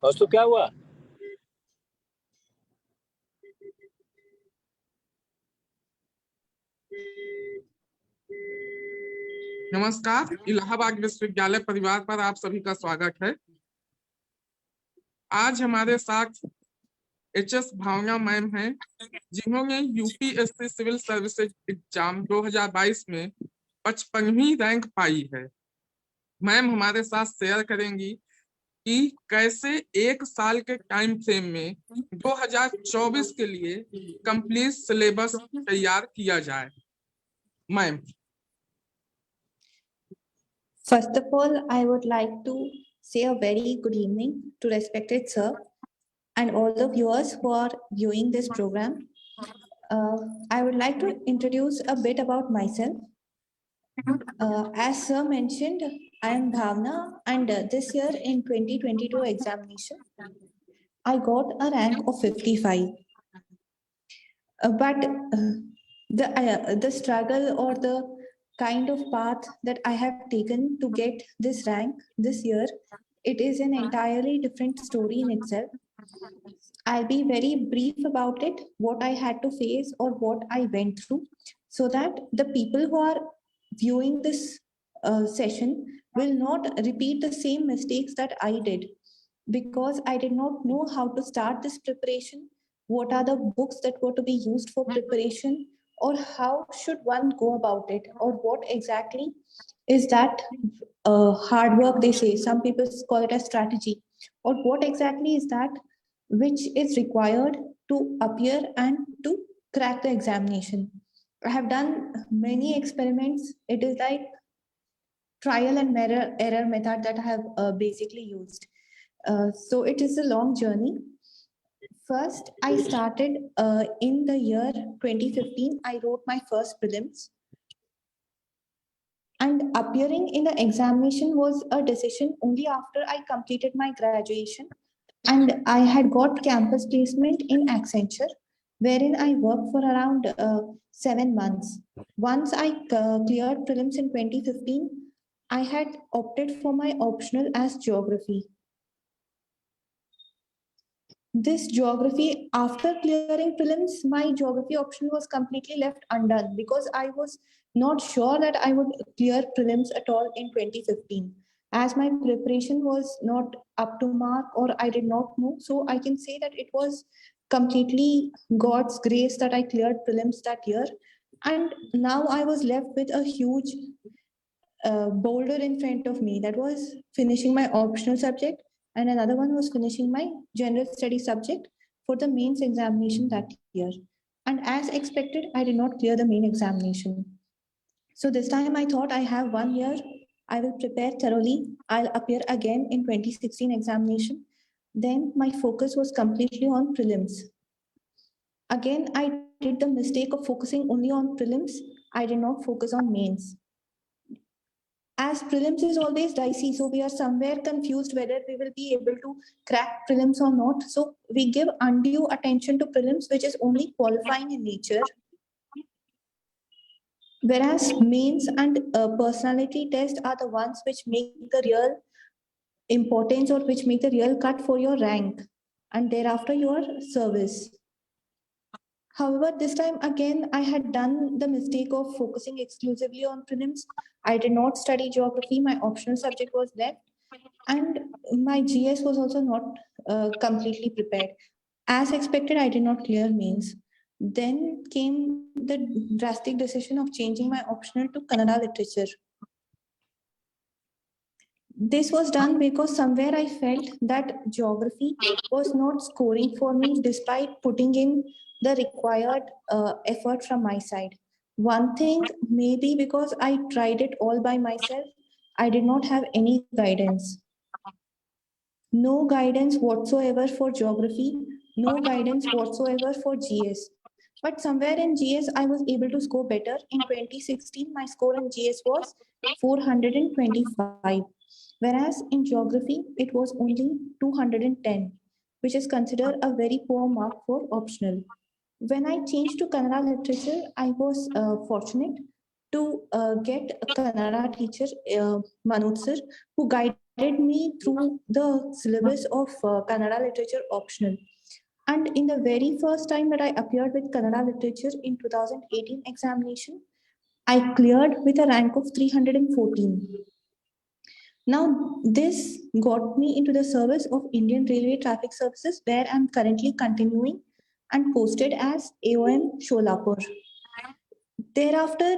तो क्या हुआ? नमस्कार, इलाहाबाद विश्वविद्यालय परिवार पर आप सभी का स्वागत है। आज हमारे साथ एचएस भावना मैम हैं, जिन्होंने यूपीएससी सिविल सर्विसेज एग्जाम 2022 में 55वीं रैंक पाई है। मैम हमारे साथ शेयर करेंगी कि कैसे एक साल के टाइम फ्रेम में 2024 के लिए कंप्लीट सिलेबस तैयार किया जाए। Ma'am. First of all, I would like to say a very good evening to respected sir and all the viewers who are viewing this program. I would like to introduce a bit about myself. As sir mentioned, I am Bhavana, and this year in 2022 examination, I got a rank of 55. But the struggle or the kind of path that I have taken to get this rank this year, it is an entirely different story in itself. I'll be very brief about it, what I had to face or what I went through, so that the people who are viewing this session will not repeat the same mistakes that I did, because I did not know how to start this preparation, what are the books that were to be used for preparation, or how should one go about it, or what exactly is that hard work they say. Some people call it a strategy, or what exactly is that which is required to appear and to crack the examination. I have done many experiments. It is like trial and error method that I have basically used. So it is a long journey. First, I started in the year 2015. I wrote my first prelims. And appearing in the examination was a decision only after I completed my graduation. And I had got campus placement in Accenture, wherein I worked for around 7 months. Once I cleared prelims in 2015, I had opted for my optional as geography. This geography, after clearing prelims, my geography option was completely left undone because I was not sure that I would clear prelims at all in 2015. As my preparation was not up to mark or I did not know, so I can say that it was completely God's grace that I cleared prelims that year. And now I was left with a huge boulder in front of me, that was finishing my optional subject, and another one was finishing my general study subject for the mains examination that year. And as expected, I did not clear the main examination. So this time I thought I have 1 year, I will prepare thoroughly, I'll appear again in 2016 examination. Then my focus was completely on prelims. Again, I did the mistake of focusing only on prelims. I did not focus on mains. As prelims is always dicey, so we are somewhere confused whether we will be able to crack prelims or not. So we give undue attention to prelims, which is only qualifying in nature. Whereas mains and personality tests are the ones which make the real importance or which make the real cut for your rank and thereafter your service. However, this time again, I had done the mistake of focusing exclusively on prelims. I did not study geography. My optional subject was left. And my GS was also not completely prepared. As expected, I did not clear mains. Then came the drastic decision of changing my optional to Kannada literature. This was done because somewhere I felt that geography was not scoring for me despite putting in the required effort from my side. One thing, maybe because I tried it all by myself, I did not have any guidance. No guidance whatsoever for geography, no guidance whatsoever for GS. But somewhere in GS, I was able to score better. In 2016, my score in GS was 425. Whereas in geography, it was only 210, which is considered a very poor mark for optional. When I changed to Kannada literature, I was fortunate to get a Kannada teacher, Manoj sir, who guided me through the syllabus of Kannada literature optional. And in the very first time that I appeared with Kannada literature in 2018 examination, I cleared with a rank of 314. Now, this got me into the service of Indian Railway Traffic Services, where I'm currently continuing and posted as AOM Sholapur. Thereafter,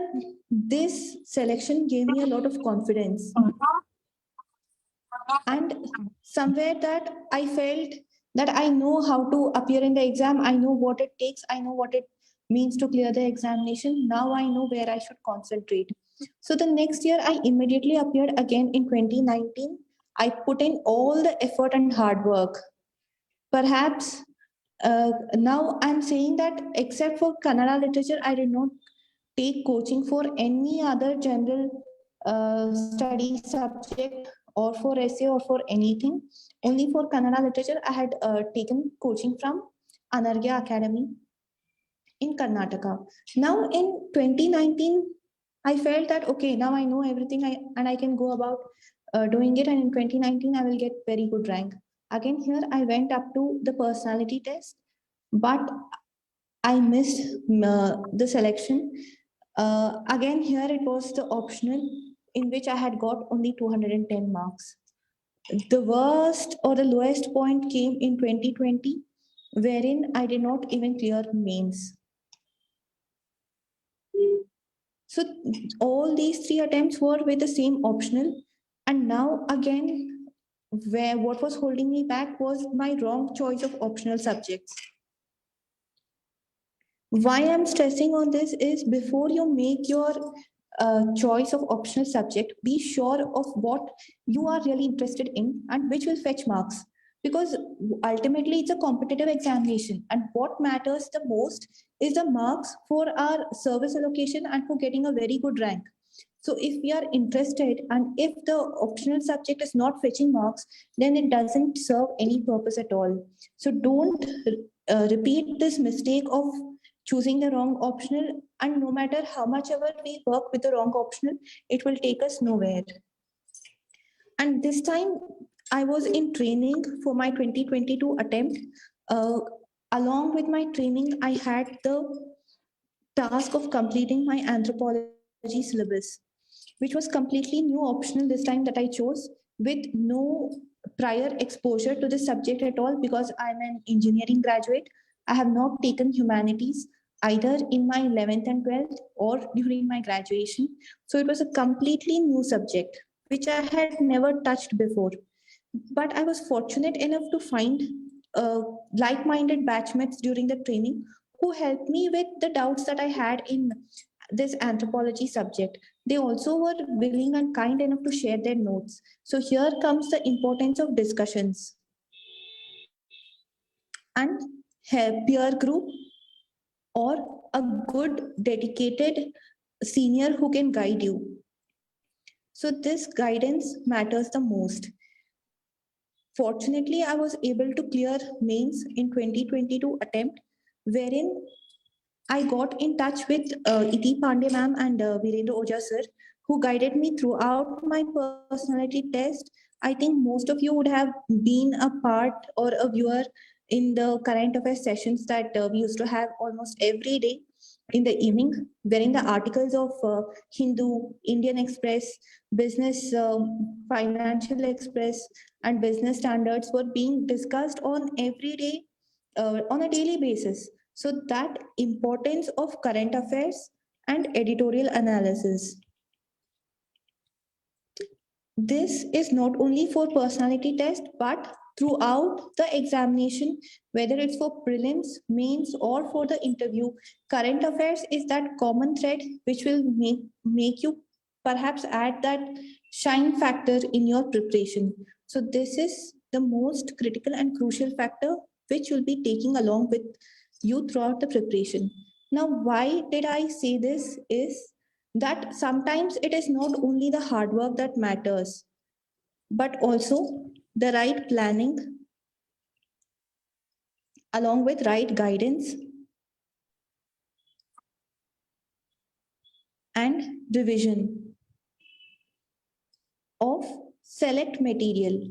this selection gave me a lot of confidence. And somewhere that I felt that I know how to appear in the exam, I know what it takes, I know what it means to clear the examination. Now I know where I should concentrate. So the next year, I immediately appeared again in 2019. I put in all the effort and hard work. Perhaps now I'm saying that except for Kannada literature, I did not take coaching for any other general study subject or for essay or for anything. Only for Kannada literature, I had taken coaching from Anargya Academy in Karnataka. Now in 2019, I felt that okay, now I know everything and I can go about doing it. And in 2019, I will get very good rank. Again, here I went up to the personality test, but I missed the selection. Again, here it was the optional in which I had got only 210 marks. The worst or the lowest point came in 2020, wherein I did not even clear mains. So all these three attempts were with the same optional, and now again, where what was holding me back was my wrong choice of optional subjects. Why I'm stressing on this is before you make your choice of optional subject, be sure of what you are really interested in and which will fetch marks. Because ultimately it's a competitive examination, and what matters the most is the marks for our service allocation and for getting a very good rank. So if we are interested and if the optional subject is not fetching marks, then it doesn't serve any purpose at all. So don't repeat this mistake of choosing the wrong optional, and no matter how much ever we work with the wrong optional, it will take us nowhere. And this time I was in training for my 2022 attempt. uh, Along with my training, I had the task of completing my anthropology syllabus, which was completely new optional this time that I chose, with no prior exposure to this subject at all, because I'm an engineering graduate. I have not taken humanities either in my 11th and 12th or during my graduation. So it was a completely new subject which I had never touched before. But I was fortunate enough to find like minded batchmates during the training who helped me with the doubts that I had in this anthropology subject. They also were willing and kind enough to share their notes. So here comes the importance of discussions and peer group, or a good dedicated senior who can guide you. So this guidance matters the most. Fortunately, I was able to clear mains in 2022 attempt, wherein I got in touch with Iti Pandey ma'am and Virendra Oja sir, who guided me throughout my personality test. I think most of you would have been a part or a viewer in the current affairs sessions that we used to have almost every day in the evening, wherein the articles of Hindu, Indian Express, Business, Financial Express, and Business Standards were being discussed on every day, on a daily basis. So that importance of current affairs and editorial analysis. This is not only for personality test, but throughout the examination, whether it's for prelims, mains, or for the interview, current affairs is that common thread which will make you perhaps add that shine factor in your preparation. So this is the most critical and crucial factor which will be taking along with you throughout the preparation. Now, why did I say this is that sometimes it is not only the hard work that matters, but also the right planning along with right guidance and revision of select material.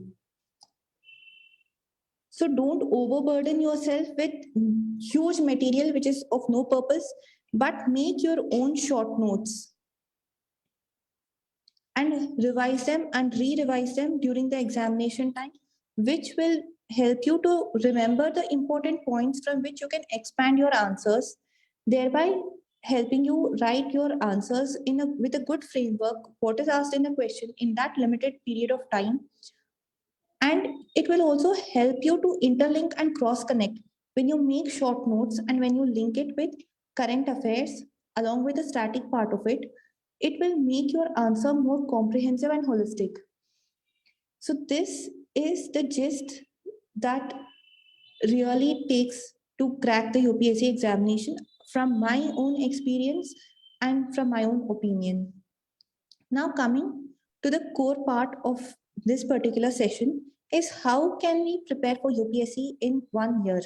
So don't overburden yourself with huge material which is of no purpose, but make your own short notes and revise them and re-revise them during the examination time, which will help you to remember the important points from which you can expand your answers, thereby helping you write your answers with a good framework, what is asked in a question in that limited period of time. And it will also help you to interlink and cross connect when you make short notes and when you link it with current affairs along with the static part of it. It will make your answer more comprehensive and holistic. So this is the gist that really takes to crack the UPSC examination from my own experience and from my own opinion. Now, coming to the core part of this particular session is how can we prepare for UPSC in 1 year?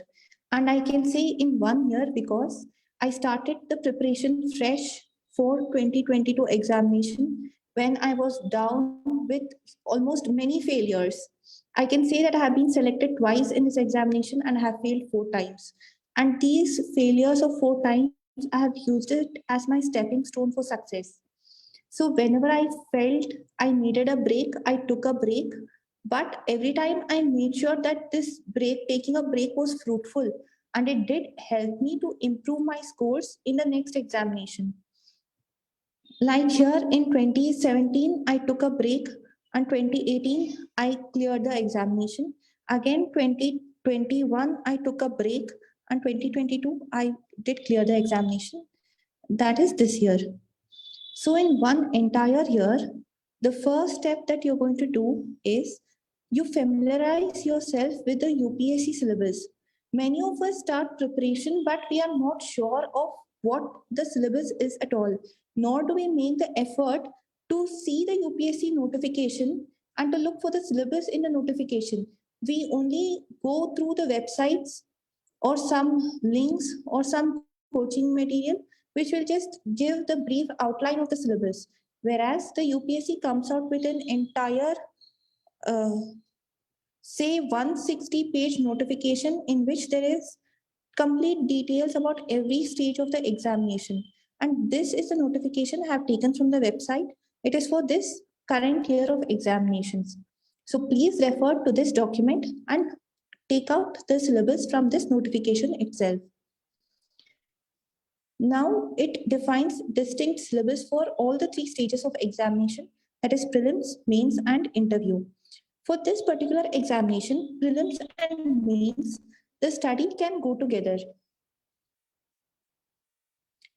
And I can say in 1 year because I started the preparation fresh for 2022 examination when I was down with almost many failures. I can say that I have been selected twice in this examination and I have failed 4 times. And these failures of 4 times, I have used it as my stepping stone for success. So whenever I felt I needed a break, I took a break. But every time I made sure that this break, taking a break was fruitful and it did help me to improve my scores in the next examination. Like here in 2017, I took a break and 2018, I cleared the examination. Again, 2021, I took a break and 2022, I did clear the examination. That is this year. So, in one entire year, the first step that you're going to do is you familiarize yourself with the UPSC syllabus. Many of us start preparation, but we are not sure of what the syllabus is at all, nor do we make the effort to see the UPSC notification and to look for the syllabus in the notification. We only go through the websites or some links or some coaching material which will just give the brief outline of the syllabus, whereas the UPSC comes out with an entire uh, say 160-page notification in which there is complete details about every stage of the examination. And this is the notification I have taken from the website. It is for this current year of examinations. So please refer to this document and take out the syllabus from this notification itself. Now it defines distinct syllabus for all the 3 stages of examination, that is prelims, mains, and interview. For this particular examination, prelims and mains, the study can go together.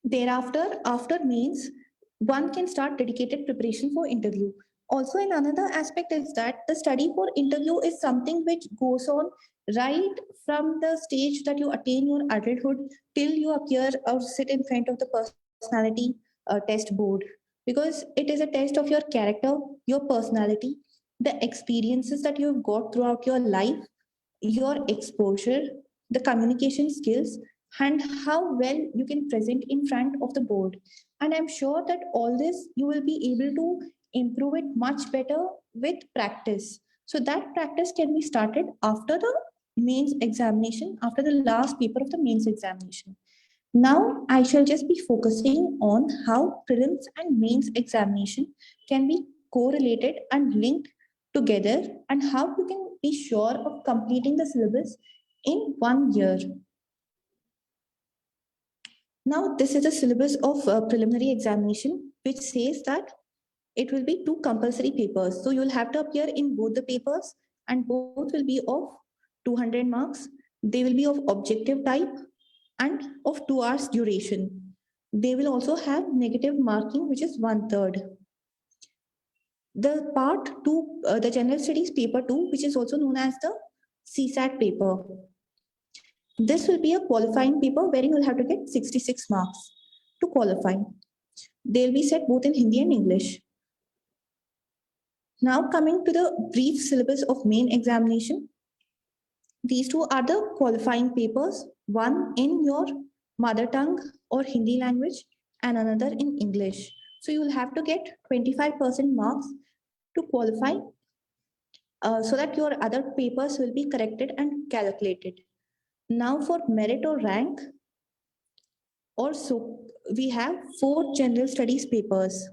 Thereafter, after mains, one can start dedicated preparation for interview. Also, in another aspect is that the study for interview is something which goes on right from the stage that you attain your adulthood till you appear or sit in front of the personality test board. Because it is a test of your character, your personality, the experiences that you've got throughout your life, your exposure, the communication skills, and how well you can present in front of the board. And I'm sure that all this you will be able to improve it much better with practice. So that practice can be started after the mains examination, after the last paper of the mains examination. Now I shall just be focusing on how prelims and mains examination can be correlated and linked together and how you can be sure of completing the syllabus in 1 year. Now, this is the syllabus of preliminary examination, which says that it will be 2 compulsory papers. So you'll have to appear in both the papers, and both will be of 200 marks. They will be of objective type and of 2 hours duration. They will also have negative marking, which is 1/3. The part 2, the general studies paper 2, which is also known as the CSAT paper. This will be a qualifying paper wherein you'll have to get 66 marks to qualify. They'll be set both in Hindi and English. Now coming to the brief syllabus of main examination. These two are the qualifying papers, one in your mother tongue or Hindi language and another in English. So you'll have to get 25% marks to qualify so that your other papers will be corrected and calculated. Now for merit or rank, also we have 4 general studies papers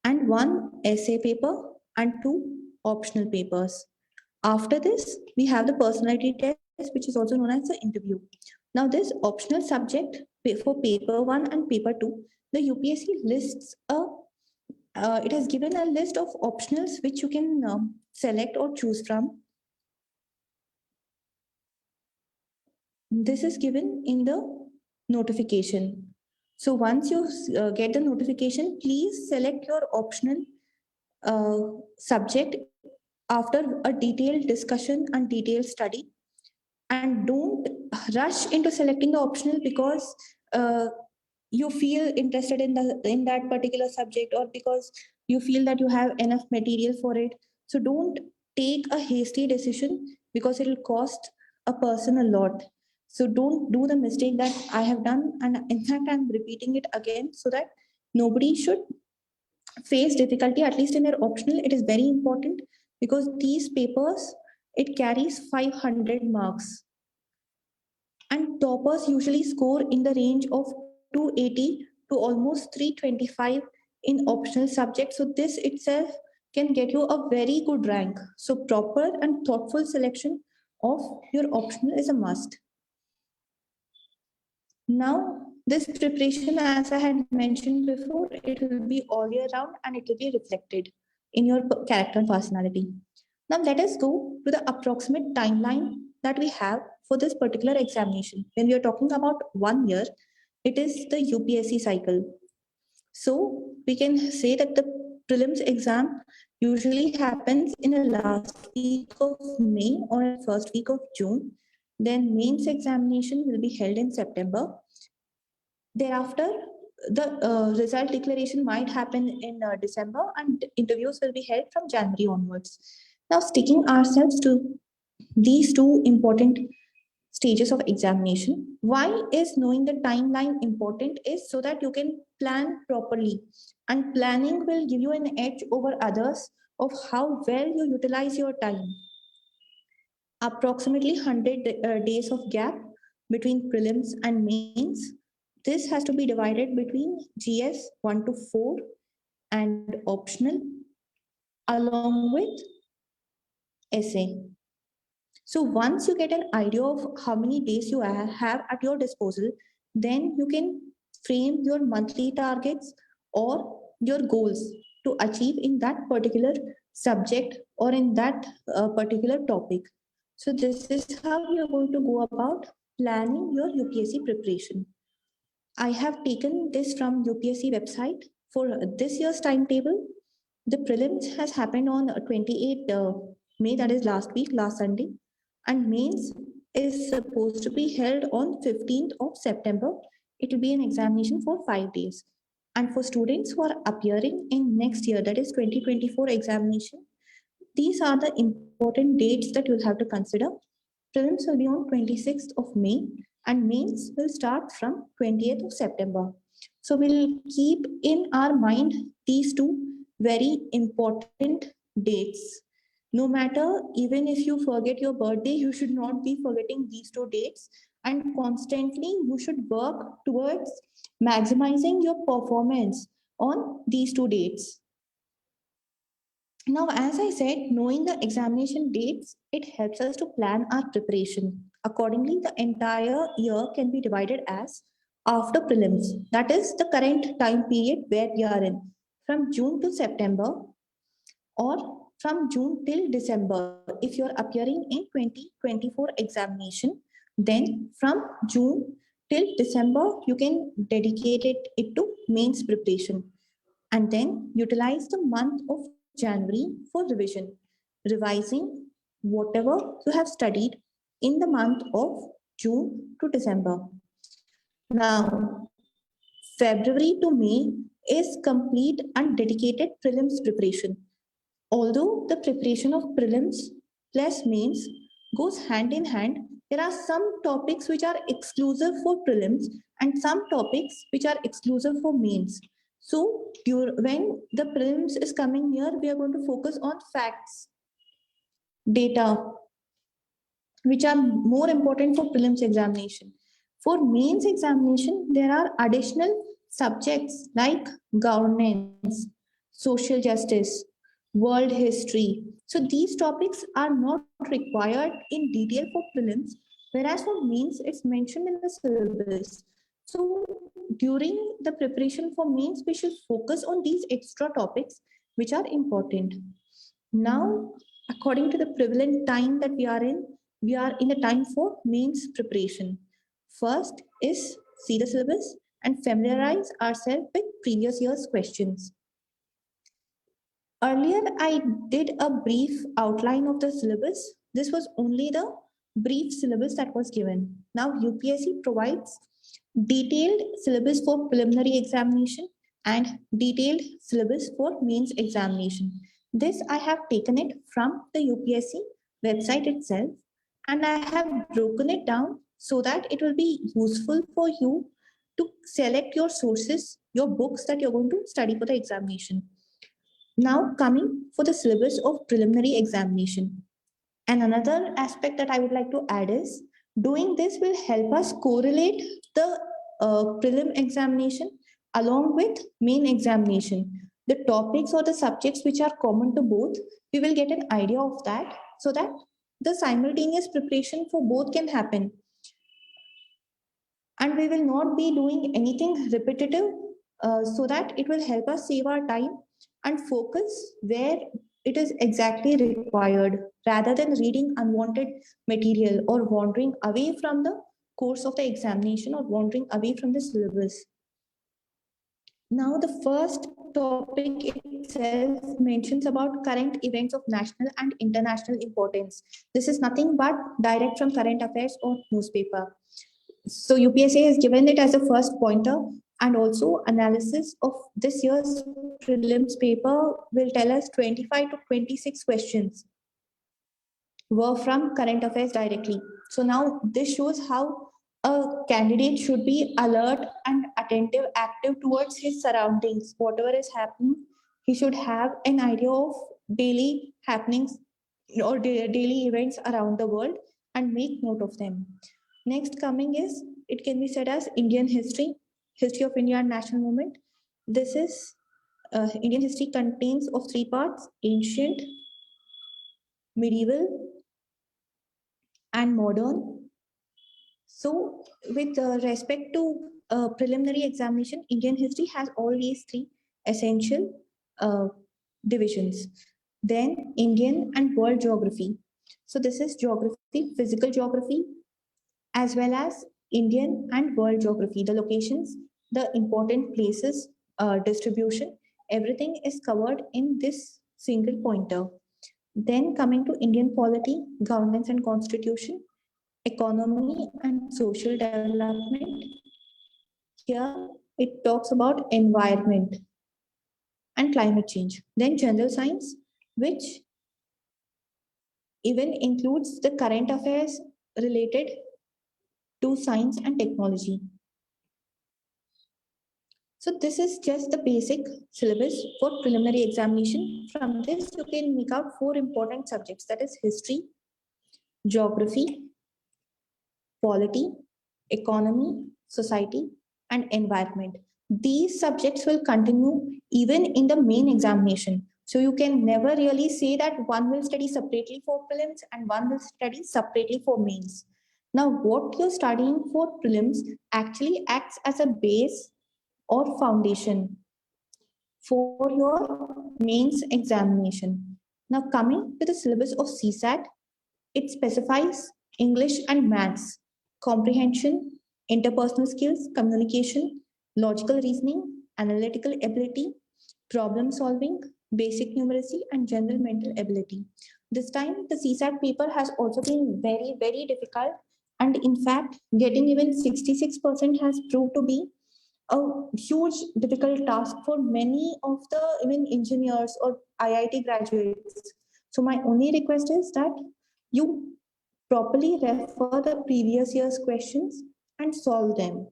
and 1 essay paper and 2 optional papers. After this, we have the personality test, which is also known as the interview. Now, this optional subject for paper 1 and paper 2, the UPSC lists it has given a list of optionals which you can select or choose from. This is given in the notification. So once you get the notification, please select your optional subject after a detailed discussion and detailed study, and don't rush into selecting the optional because you feel interested in that particular subject, or because you feel that you have enough material for it. So don't take a hasty decision because it will cost a person a lot. So don't do the mistake that I have done, and in fact I'm repeating it again, so that nobody should face difficulty. At least in their optional, it is very important, because these papers, it carries 500 marks, and toppers usually score in the range of 280 to almost 325 in optional subjects. So this itself can get you a very good rank. So proper and thoughtful selection of your optional is a must. Now, this preparation, as I had mentioned before, it will be all year round and it will be reflected in your character and personality. Now, let us go to the approximate timeline that we have for this particular examination. When we are talking about 1 year, it is the UPSC cycle. So, we can say that the prelims exam usually happens in the last week of May or in the first week of June. Then mains examination will be held in September. Thereafter, the result declaration might happen in December, and interviews will be held from January onwards. Now, sticking ourselves to these two important stages of examination, why is knowing the timeline important? Is so that you can plan properly, and planning will give you an edge over others of how well you utilize your time. Approximately 100 days of gap between prelims and mains. This has to be divided between GS 1 to 4 and optional, along with essay. So once you get an idea of how many days you have at your disposal, then you can frame your monthly targets or your goals to achieve in that particular subject or in that particular topic. So this is how you're going to go about planning your UPSC preparation. I have taken this from UPSC website for this year's timetable. The prelims has happened on 28th May, that is last week, last Sunday, and mains is supposed to be held on 15th of September. It will be an examination for 5 days. And for students who are appearing in next year, that is 2024 examination, these are the important dates that you'll have to consider. Prelims will be on 26th of May and mains will start from 20th of September. So we'll keep in our mind these two very important dates. No matter, even if you forget your birthday, you should not be forgetting these two dates, and constantly you should work towards maximizing your performance on these two dates. Now, as I said, knowing the examination dates, it helps us to plan our preparation. Accordingly, the entire year can be divided as after prelims. That is the current time period where we are in, from June to September, or from June till December. If you're appearing in 2024 examination, then from June till December, you can dedicate it to mains preparation, and then utilize the month of January for revision, revising whatever you have studied in the month of June to December. Now, February to May is complete and dedicated prelims preparation. Although the preparation of prelims plus mains goes hand in hand, there are some topics which are exclusive for prelims and some topics which are exclusive for mains. So when the prelims is coming near, we are going to focus on facts. data, which are more important for prelims examination. For mains examination, there are additional subjects like governance, social justice, world history. So these topics are not required in detail for prelims, whereas for mains, it's mentioned in the syllabus. So during the preparation for mains, we should focus on these extra topics which are important. Now, according to the prevalent time that we are in the time for mains preparation. First is see the syllabus and familiarize ourselves with previous year's questions. Earlier, I did a brief outline of the syllabus. This was only the brief syllabus that was given. Now, UPSC provides detailed syllabus for preliminary examination and detailed syllabus for mains examination. This I have taken it from the UPSC website itself and I have broken it down so that it will be useful for you to select your sources, your books that you're going to study for the examination. Now coming for the syllabus of preliminary examination. And another aspect that I would like to add is doing this will help us correlate the prelim examination along with main examination. The topics or the subjects which are common to both, we will get an idea of that so that the simultaneous preparation for both can happen. And we will not be doing anything repetitive so that it will help us save our time and focus where it is exactly required rather than reading unwanted material or wandering away from the course of the examination or wandering away from the syllabus. Now, the first topic itself mentions about current events of national and international importance. This is nothing but direct from current affairs or newspaper. So UPSA has given it as a first pointer, and also analysis of this year's prelims paper will tell us 25 to 26 questions were from current affairs directly. So now this shows how a candidate should be alert and attentive, active towards his surroundings. Whatever is happening, he should have an idea of daily happenings or daily events around the world and make note of them. Next coming is, it can be said as Indian history, history of India and national movement. This is Indian history contains of three parts: ancient, medieval, and modern. So, with respect to preliminary examination, Indian history has all these three essential uh, divisions. Then, Indian and world geography. So, this is geography, physical geography, as well as Indian and world geography, the locations, the important places, distribution, everything is covered in this single pointer. Then, coming to Indian polity, governance and constitution, economy and social development. Here it talks about environment and climate change. Then general science, which even includes the current affairs related to science and technology. So this is just the basic syllabus for preliminary examination. From this, you can make out four important subjects, that is history, geography, polity, economy, society, and environment. These subjects will continue even in the main examination. So you can never really say that one will study separately for prelims and one will study separately for mains. Now, what you're studying for prelims actually acts as a base or foundation for your mains examination. Now, coming to the syllabus of CSAT, it specifies English and maths, comprehension, interpersonal skills, communication, logical reasoning, analytical ability, problem solving, basic numeracy, and general mental ability. This time, the CSAT paper has also been very, very difficult. And in fact, getting even 66% has proved to be a huge difficult task for many of the even engineers or IIT graduates. So my only request is that you properly refer the previous year's questions and solve them.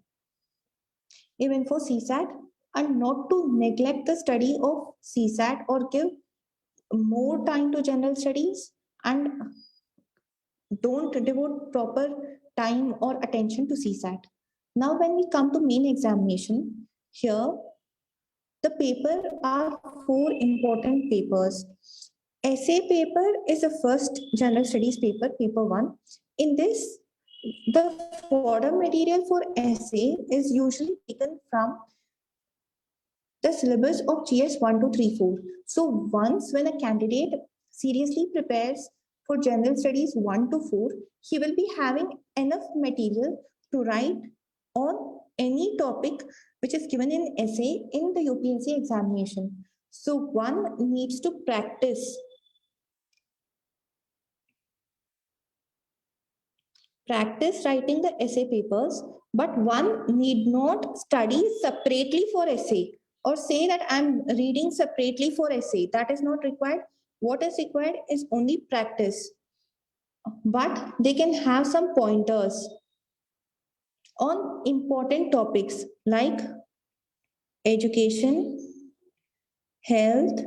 Even for CSAT, and not to neglect the study of CSAT or give more time to general studies and don't devote proper time or attention to CSAT. Now, when we come to main examination, here the paper are four important papers. Essay paper is the first general studies paper, paper one. In this, the fodder material for essay is usually taken from the syllabus of GS 1234. So once when a candidate seriously prepares for general studies 1 to 4, he will be having enough material to write on any topic which is given in essay in the UPSC examination. So one needs to practice writing the essay papers, but one need not study separately for essay or say that I'm reading separately for essay. That is not required. What is required is only practice, but they can have some pointers on important topics like education, health,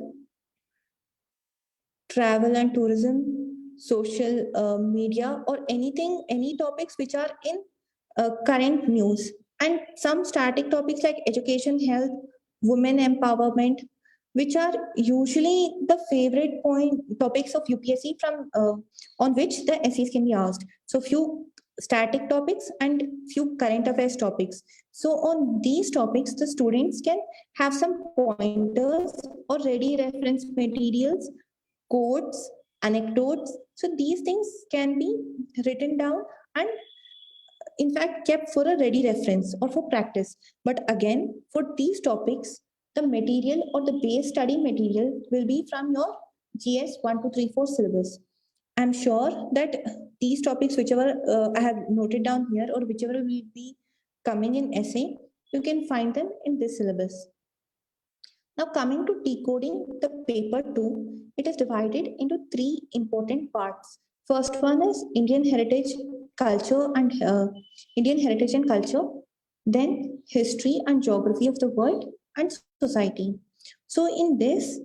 travel and tourism, social media, or anything, any topics which are in current news. And some static topics like education, health, women empowerment, which are usually the favorite point topics of UPSC from on which the essays can be asked. So few static topics and few current affairs topics. So on these topics, the students can have some pointers or ready reference materials, quotes, anecdotes. So these things can be written down and in fact kept for a ready reference or for practice. But again, for these topics, the material or the base study material will be from your GS 1234 syllabus. I'm sure that these topics, whichever I have noted down here or whichever will be coming in essay, you can find them in this syllabus. Now, coming to decoding the paper 2, it is divided into three important parts. First one is Indian heritage, culture, and Indian heritage and culture. Then history and geography of the world and society. So in this,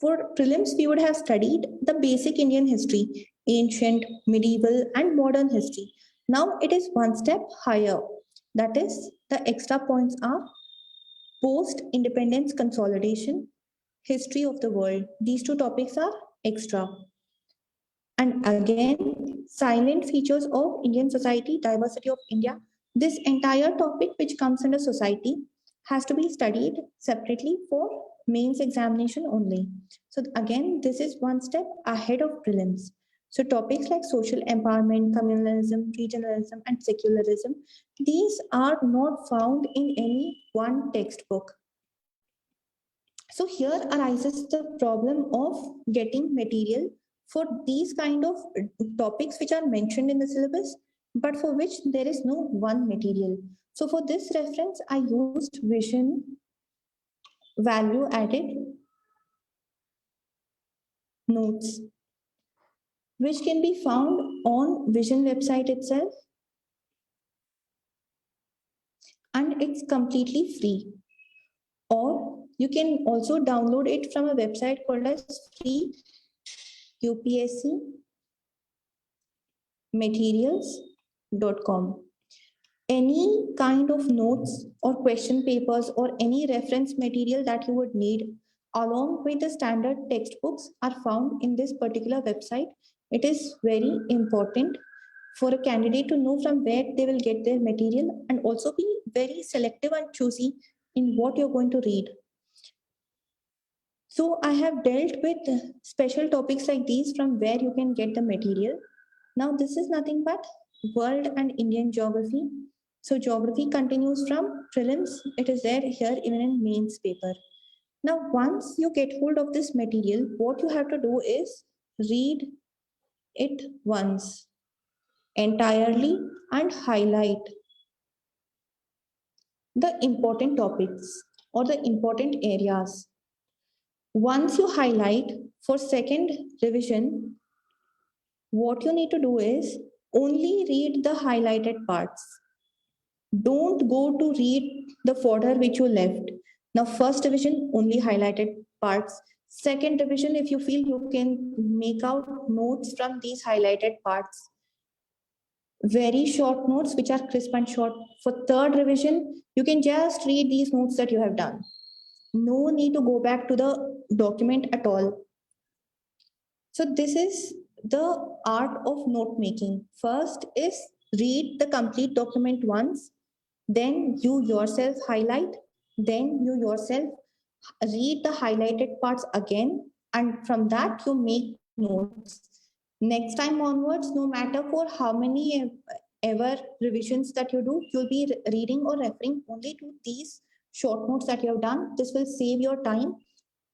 for prelims, we would have studied the basic Indian history, ancient, medieval, and modern history. Now it is one step higher. That is, the extra points are post independence consolidation, history of the world. These two topics are extra. And again, silent features of Indian society, diversity of India. This entire topic, which comes under society, has to be studied separately for mains examination only. So again, this is one step ahead of prelims. So topics like social empowerment, communalism, regionalism, and secularism, these are not found in any one textbook. So here arises the problem of getting material for these kind of topics which are mentioned in the syllabus, but for which there is no one material. So for this reference, I used Vision value added notes, which can be found on Vision website itself, and it's completely free. Or you can also download it from a website called as free UPSC materials.com. Any kind of notes or question papers or any reference material that you would need along with the standard textbooks are found in this particular website. It is very important for a candidate to know from where they will get their material and also be very selective and choosy in what you're going to read. So I have dealt with special topics like these from where you can get the material. Now this is nothing but world and Indian geography. So geography continues from prelims. It is there here even in mains paper. Now once you get hold of this material, what you have to do is read it once entirely and highlight the important topics or the important areas. Once you highlight for second revision, what you need to do is only read the highlighted parts. Don't go to read the fodder which you left. Now, first division only highlighted parts, Second revision, if you feel, you can make out notes from these highlighted parts. Very short notes which are crisp and short. For third revision, you can just read these notes that you have done. No need to go back to the document at all. So this is the art of note making. First is read the complete document once, then you yourself highlight, then you yourself read the highlighted parts again, and from that you make notes. Next time onwards, no matter for how many ever revisions that you do, you'll be reading or referring only to these short notes that you have done. This will save your time.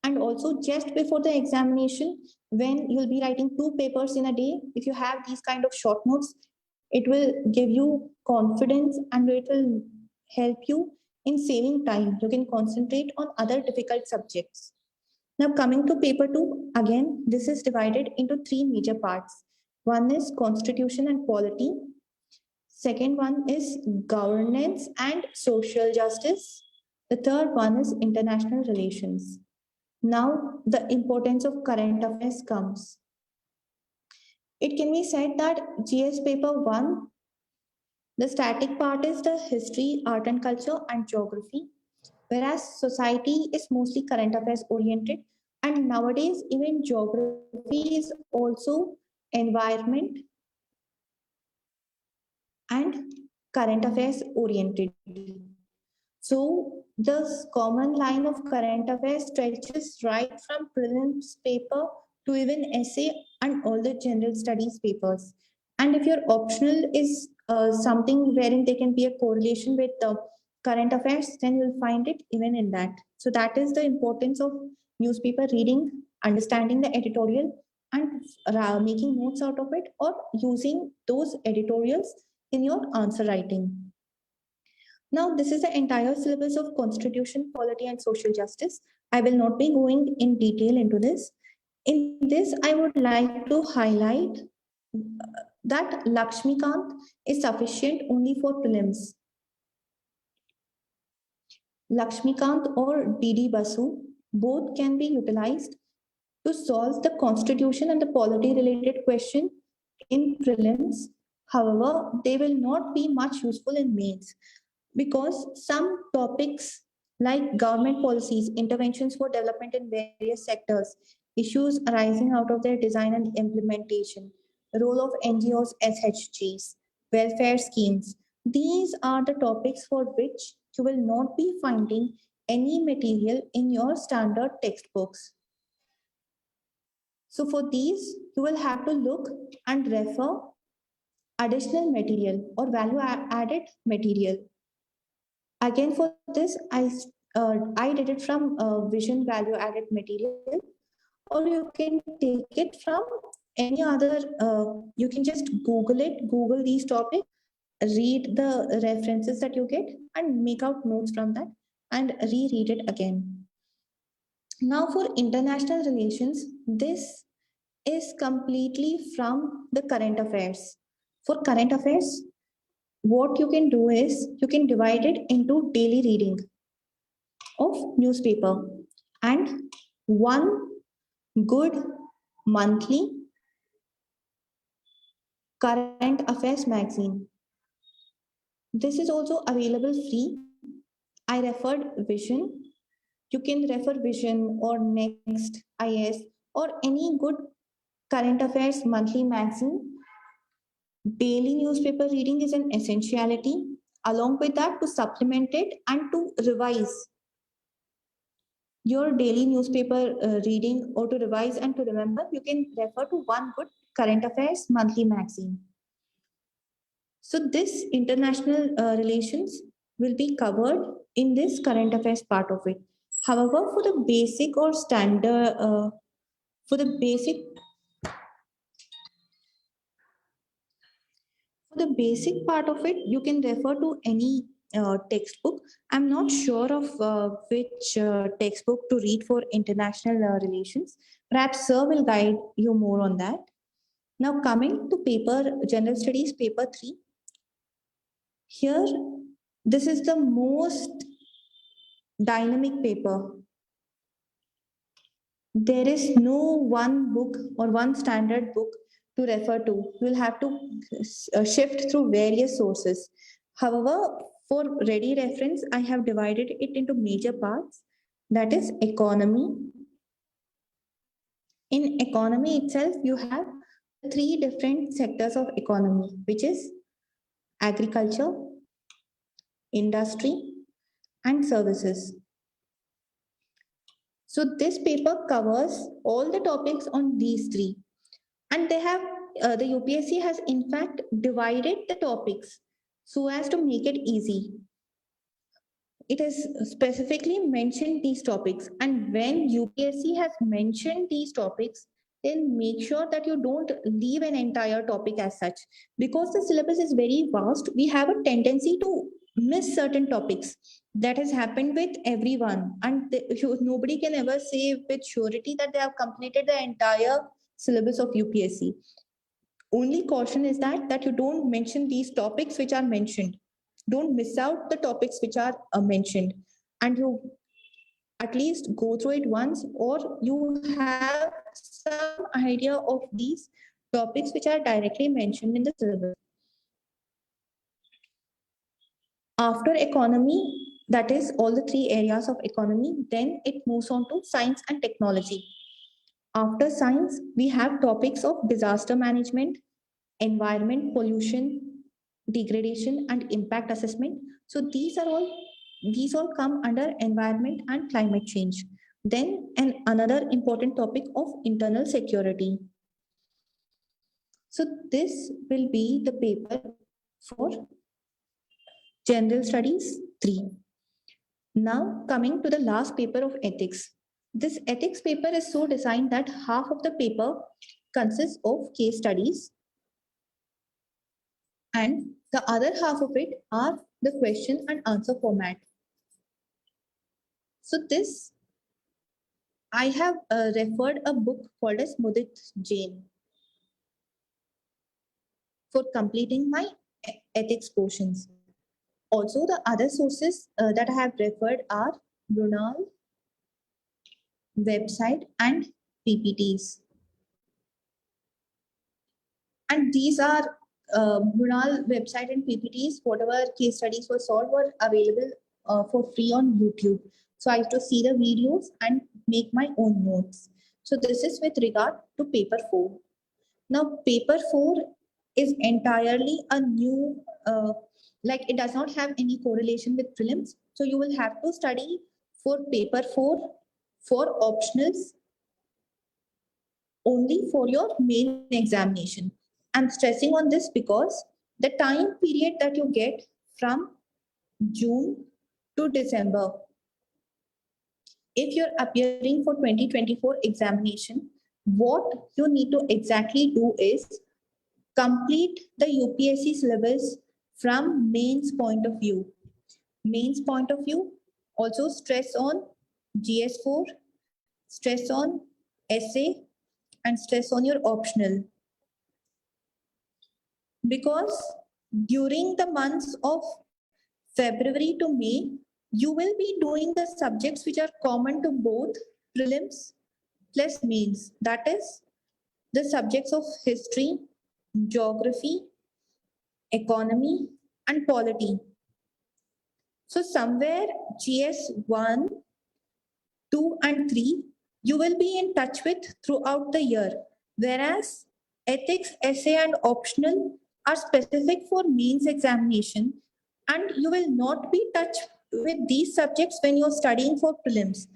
And also, just before the examination, when you'll be writing two papers in a day, if you have these kind of short notes, it will give you confidence and it will help you in saving time. You can concentrate on other difficult subjects. Now, coming to paper two, again, this is divided into three major parts. One is constitution and polity. Second one is governance and social justice. The third one is international relations. Now, the importance of current affairs comes. It can be said that GS paper 1, the static part is the history, art and culture, and geography, whereas society is mostly current affairs oriented. And nowadays, even geography is also environment and current affairs oriented. So the common line of current affairs stretches right from prelims paper to even essay and all the general studies papers. And if your optional is something wherein there can be a correlation with the current affairs, then you'll find it even in that. So that is the importance of newspaper reading, understanding the editorial, and making notes out of it, or using those editorials in your answer writing. Now, this is the entire syllabus of Constitution, Polity, and Social Justice. I will not be going in detail into this. In this, I would like to highlight that Lakshmikant is sufficient only for prelims. Lakshmikant or DD Basu, both can be utilized to solve the constitution and the polity related question in prelims. However, they will not be much useful in mains because some topics like government policies, interventions for development in various sectors, issues arising out of their design and implementation, role of NGOs, SHGs, welfare schemes. These are the topics for which you will not be finding any material in your standard textbooks. So for these, you will have to look and refer additional material or value added material. Again, for this, I did it from Vision Value Added Material, or you can take it from any other. You can just Google it, Google these topics, read the references that you get, and make out notes from that and reread it again. Now, for international relations, this is completely from the current affairs. For current affairs, what you can do is you can divide it into daily reading of newspaper and one good monthly current affairs magazine. This is also available free. I referred Vision. You can refer Vision or Next IS or any good current affairs monthly magazine. Daily newspaper reading is an essentiality. Along with that, to supplement it and to revise your daily newspaper reading or to revise and to remember, you can refer to one good current affairs monthly magazine. So this international relations will be covered in this current affairs part of it. However, for the basic or standard, for the basic For the basic part of it, you can refer to any textbook. I'm not sure of which textbook to read for international relations. Perhaps Sir will guide you more on that. Now, coming to paper, General Studies, paper 3. Here, this is the most dynamic paper. There is no one book or one standard book to refer to. You will have to shift through various sources. However, for ready reference, I have divided it into major parts. That is economy. In economy itself, you have the three different sectors of economy, which is agriculture, industry, and services. So this paper covers all the topics on these three. And they have, the UPSC has in fact divided the topics so as to make it easy. It has specifically mentioned these topics. And when UPSC has mentioned these topics, then make sure that you don't leave an entire topic as such. Because the syllabus is very vast, we have a tendency to miss certain topics. That has happened with everyone. And nobody can ever say with surety that they have completed the entire syllabus of UPSC. Only caution is that you don't mention these topics which are mentioned. Don't miss out the topics which are mentioned, and you at least go through it once, or you have some idea of these topics which are directly mentioned in the syllabus. After economy, that is all the three areas of economy, then it moves on to science and technology. After science, we have topics of disaster management, environment, pollution, degradation, and impact assessment. So these all come under environment and climate change. Then another important topic of internal security. So this will be the paper for General Studies 3. Now coming to the last paper of ethics. This ethics paper is so designed that half of the paper consists of case studies, and the other half of it are the question and answer format. So this, I have referred a book called as Mudit Jain for completing my ethics portions. Also, the other sources that I have referred are Brunel website and PPTs. And these are Brunel website and PPTs, whatever case studies were solved were available for free on YouTube. So I have to see the videos and make my own notes. So this is with regard to paper 4. Now paper 4 is entirely a new, like it does not have any correlation with prelims. So you will have to study for paper 4 for optionals only for your main examination. I'm stressing on this because the time period that you get from June to December, if you're appearing for 2024 examination, what you need to exactly do is complete the UPSC syllabus from mains point of view. Mains point of view, also stress on GS4, stress on essay, and stress on your optional. Because during the months of February to May, you will be doing the subjects which are common to both prelims plus mains. That is the subjects of history, geography, economy, and polity. So somewhere GS1, 2, and 3, you will be in touch with throughout the year. Whereas ethics, essay, and optional are specific for mains examination, and you will not be touched with these subjects when you're studying for prelims.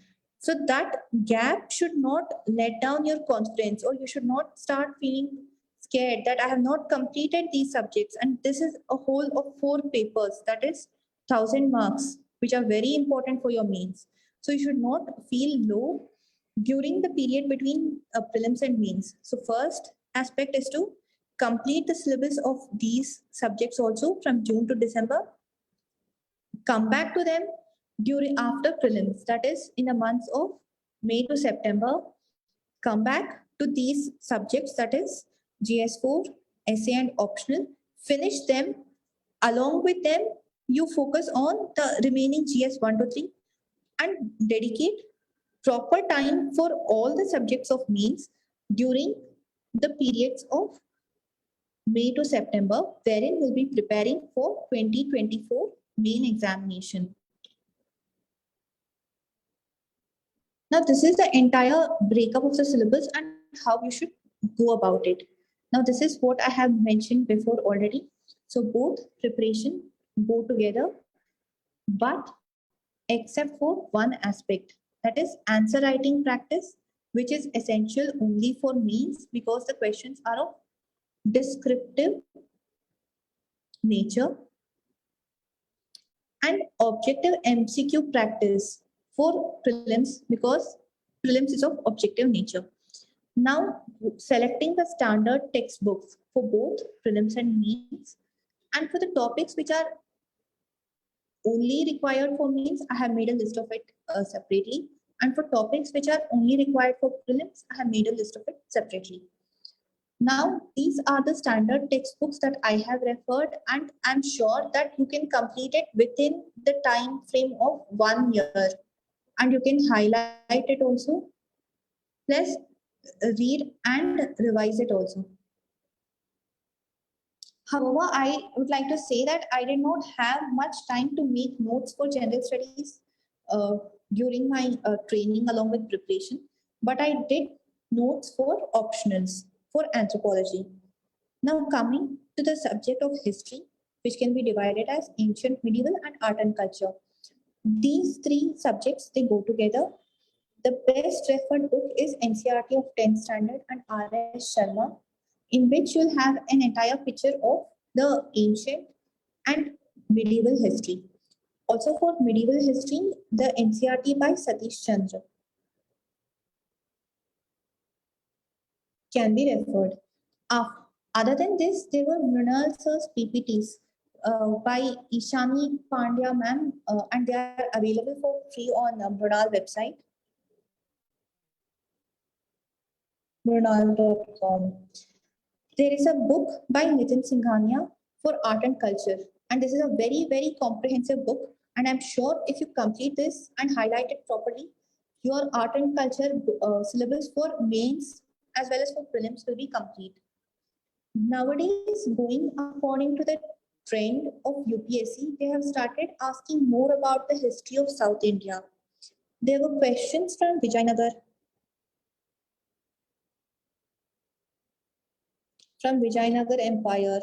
So that gap should not let down your confidence, or you should not start feeling scared that I have not completed these subjects. And this is a whole of 4 papers, that is 1000 marks, which are very important for your mains. So you should not feel low during the period between prelims and mains. So first aspect is to complete the syllabus of these subjects also from June to December. Come back to them during after prelims, that is in the months of May to September. Come back to these subjects, that is GS4, essay, and optional. Finish them. Along with them, you focus on the remaining GS1 to 3 and dedicate proper time for all the subjects of mains during the periods of May to September, wherein we'll be preparing for 2024 main examination. Now, this is the entire breakup of the syllabus and how you should go about it. Now, this is what I have mentioned before already. So, both preparation go together, but except for one aspect, that is answer writing practice, which is essential only for mains because the questions are of descriptive nature, and objective MCQ practice for prelims because prelims is of objective nature. Now, selecting the standard textbooks for both prelims and mains, and for the topics which are only required for mains, I have made a list of it separately. And for topics which are only required for prelims, I have made a list of it separately. Now, these are the standard textbooks that I have referred, and I'm sure that you can complete it within the time frame of 1 year. And you can highlight it also, plus read and revise it also. However, I would like to say that I did not have much time to make notes for general studies uh, during my training along with preparation, but I did notes for optionals for anthropology. Now, coming to the subject of history, which can be divided as ancient, medieval, and art and culture. These three subjects they go together. The best referred book is NCERT of 10th standard and R.S. Sharma, in which you'll have an entire picture of the ancient and medieval history. Also for medieval history, the NCERT by Satish Chandra can be referred. Other than this, there were Mrinal sir's PPTs by Ishani Pandya ma'am, and they are available for free on Mrinal website, mrinal.com. There is a book by Nitin Singhania for art and culture, and this is a very, very comprehensive book. And I'm sure if you complete this and highlight it properly, your art and culture syllabus for mains as well as for prelims will be complete. Nowadays, going according to the trend of UPSC, they have started asking more about the history of South India. There were questions from Vijayanagar, Empire,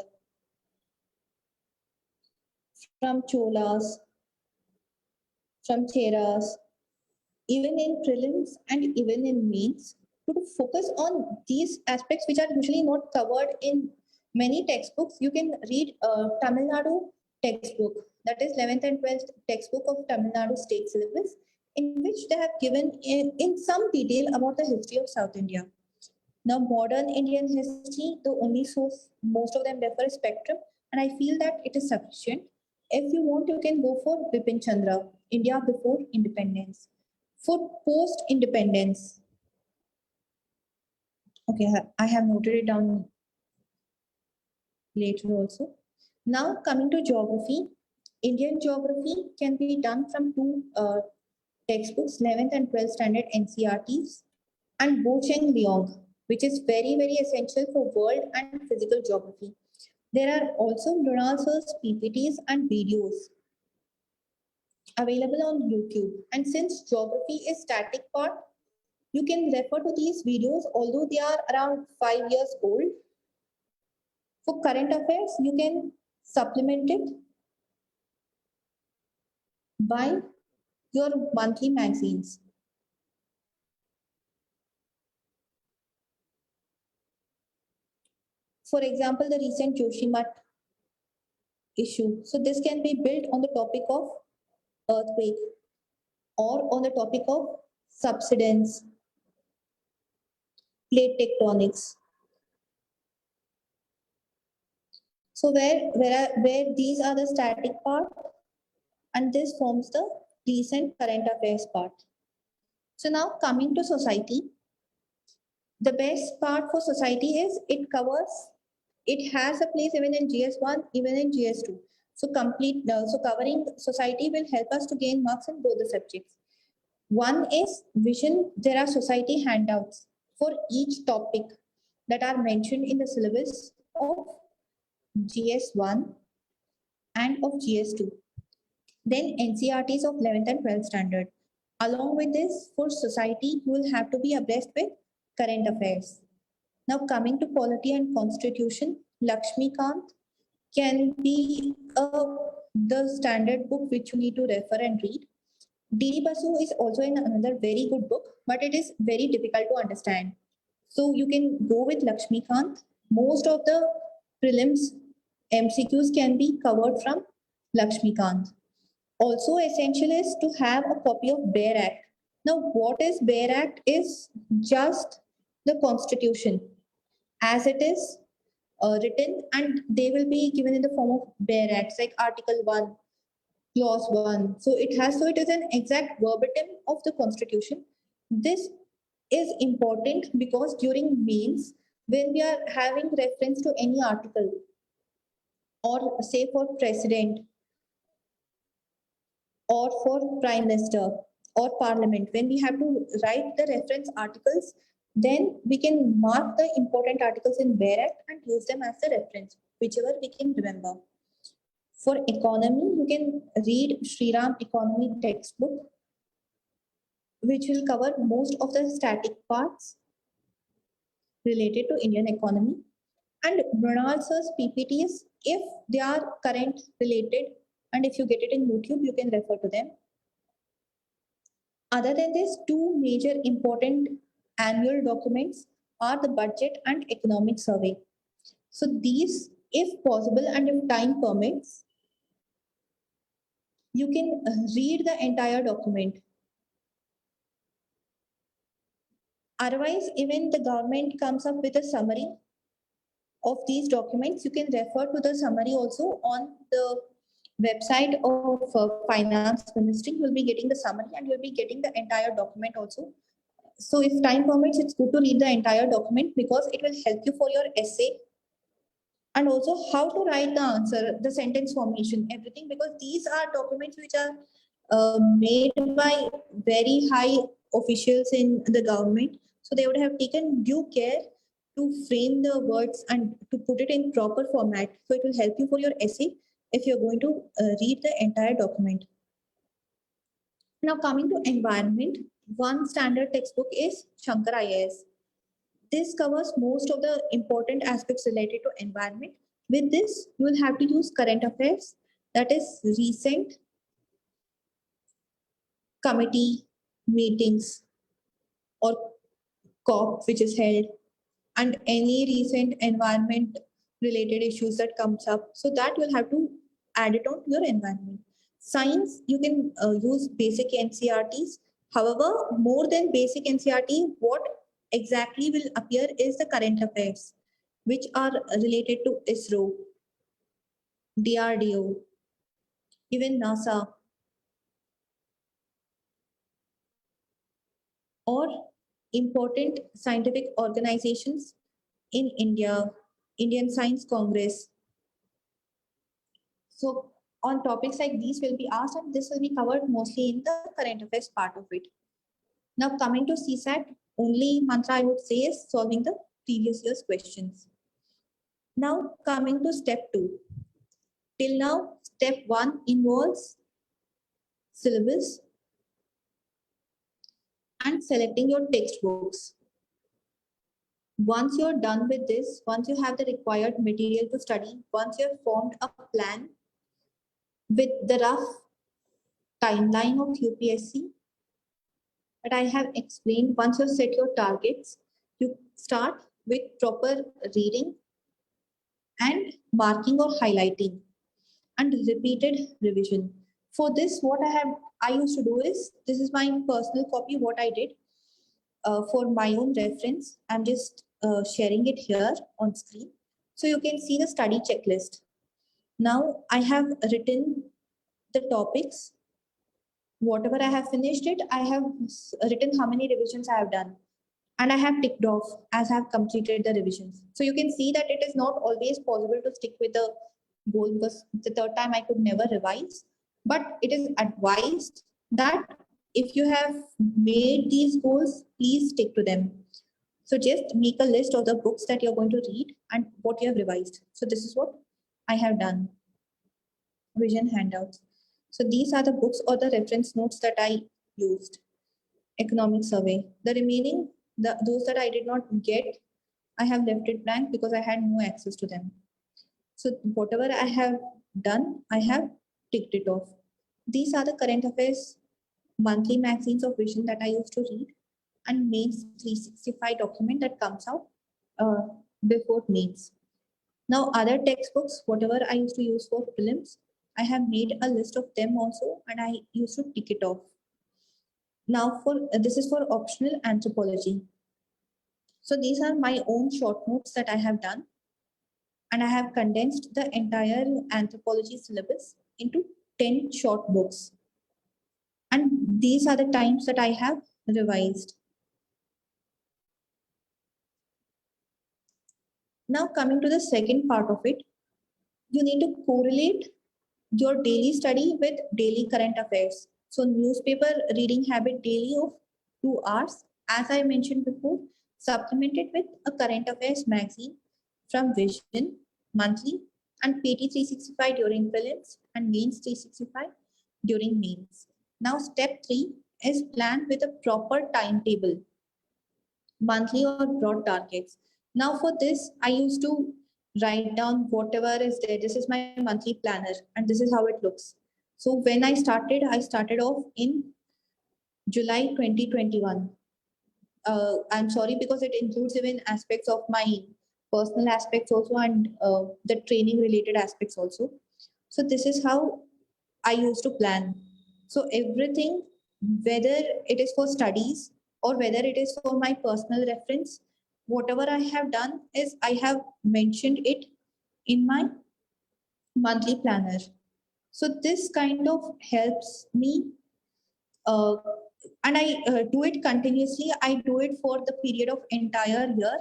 from Cholas, from Cheras, even in prelims and even in mains, to focus on these aspects which are usually not covered in many textbooks. You can read Tamil Nadu textbook, that is 11th and 12th textbook of Tamil Nadu state syllabus, in which they have given in some detail about the history of South India. Now, modern Indian history, the only source most of them refer is Spectrum, and I feel that it is sufficient. If you want, you can go for Bipin Chandra, India before independence. For post independence, okay, I have noted it down later also. Now, coming to geography, Indian geography can be done from two textbooks, 11th and 12th standard NCERTs, and Bo Cheng Leong, which is very, very essential for world and physical geography. There are also Mrinal sir's PPTs and videos available on YouTube. And since geography is static part, you can refer to these videos, although they are around 5 years old. For current affairs, you can supplement it by your monthly magazines. For example, the recent Joshimath issue. So this can be built on the topic of earthquake or on the topic of subsidence, plate tectonics. So where these are the static part and this forms the recent current affairs part. So now coming to society, the best part for society is it has a place even in GS1, even in GS2. So covering society will help us to gain marks in both the subjects. One is vision. There are society handouts for each topic that are mentioned in the syllabus of GS1 and of GS2. Then NCRTs of 11th and 12th standard. Along with this, for society, you will have to be abreast with current affairs. Now coming to polity and constitution, Lakshmikant can be the standard book which you need to refer and read. DD Basu is also another very good book, but it is very difficult to understand. So you can go with Lakshmikant. Most of the prelims MCQs can be covered from Lakshmikant. Also essential is to have a copy of Bare Act. Now what is Bare Act is just the constitution as it is written, and they will be given in the form of Bare Acts like Article 1, Clause 1. So it is an exact verbatim of the constitution. This is important because during mains, when we are having reference to any article, or say for president, or for prime minister, or parliament, when we have to write the reference articles, then we can mark the important articles in Bare Act and use them as the reference, whichever we can remember. For economy, you can read Shriram economy textbook, which will cover most of the static parts related to Indian economy. And Mrinal sir's PPTs, if they are current related, and if you get it in YouTube, you can refer to them. Other than this, two major important annual documents are the budget and economic survey. So these, if possible and if time permits, you can read the entire document. Otherwise, even the government comes up with a summary of these documents. You can refer to the summary also on the website of Finance Ministry. You will be getting the summary and you will be getting the entire document also. So if time permits, it's good to read the entire document because it will help you for your essay, and also how to write the answer, the sentence formation, everything, because these are documents which are made by very high officials in the government. So they would have taken due care to frame the words and to put it in proper format. So it will help you for your essay if you're going to read the entire document. Now coming to environment, one standard textbook is Shankar IAS. This covers most of the important aspects related to environment. With this, you will have to use current affairs, that is recent committee meetings or COP which is held, and any recent environment related issues that comes up. So that you'll have to add it on to your environment. Science, you can use basic NCRTs. However, more than basic NCRT, what exactly will appear is the current affairs, which are related to ISRO, DRDO, even NASA, or important scientific organizations in India, Indian Science Congress. So on topics like these will be asked, and this will be covered mostly in the current affairs part of it. Now coming to CSAT, only mantra I would say is solving the previous year's questions. Now coming to step 2. Till now, step 1 involves syllabus and selecting your textbooks. Once you're done with this, once you have the required material to study, once you have formed a plan with the rough timeline of UPSC that I have explained, once you set your targets, you start with proper reading and marking or highlighting and repeated revision. For this, what I used to do is, this is my personal copy, what I did for my own reference. I'm just sharing it here on screen. So you can see the study checklist. Now I have written the topics. Whatever I have finished it, I have written how many revisions I have done. And I have ticked off as I have completed the revisions. So you can see that it is not always possible to stick with the goal because the third time I could never revise. But it is advised that if you have made these goals, please stick to them. So just make a list of the books that you're going to read and what you have revised. So this is what I have done. Vision handouts. So these are the books or the reference notes that I used. Economic survey. The remaining, those that I did not get, I have left it blank because I had no access to them. So whatever I have done, I have ticked it off. These are the current affairs monthly magazines of Vision that I used to read, and mains 365 document that comes out before mains. Now other textbooks, whatever I used to use for prelims, I have made a list of them also, and I used to tick it off. Now for this is for optional anthropology. So these are my own short notes that I have done, and I have condensed the entire anthropology syllabus into 10 short books. And these are the times that I have revised. Now coming to the second part of it, you need to correlate your daily study with daily current affairs. So newspaper reading habit daily of 2 hours, as I mentioned before, supplemented with a current affairs magazine from Vision monthly and PT 365 during prelims and mains 365 during mains. Now step 3 is plan with a proper timetable, monthly or broad targets. Now for this, I used to write down whatever is there. This is my monthly planner and this is how it looks. So when I started off in July 2021. I'm sorry because it includes even aspects of my personal aspects also and the training related aspects also. So this is how I used to plan. So everything, whether it is for studies or whether it is for my personal reference, whatever I have done is I have mentioned it in my monthly planner. So this kind of helps me, uh, and I do it continuously. I do it for the period of entire year.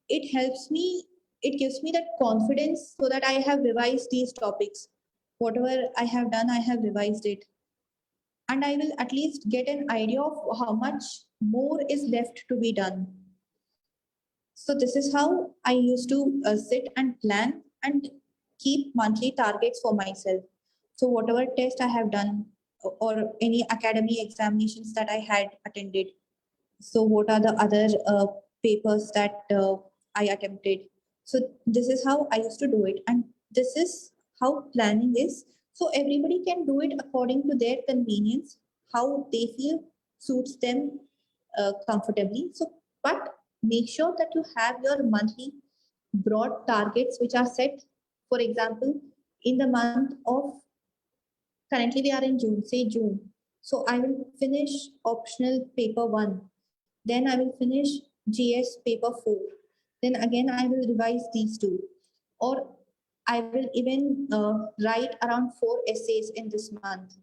It helps me. It gives me that confidence so that I have revised these topics. Whatever I have done, I have revised it, and I will at least get an idea of how much more is left to be done. So this is how I used to sit and plan and keep monthly targets for myself. So whatever test I have done or any academy examinations that I had attended. So what are the other papers that I attempted? So this is how I used to do it, and this is how planning is. So everybody can do it according to their convenience, how they feel suits them comfortably. So, but make sure that you have your monthly broad targets which are set. For example, in the month of currently we are in June, say June. So I will finish optional paper 1. Then I will finish GS paper 4. Then again I will revise these two. Or I will even write around 4 essays in this month.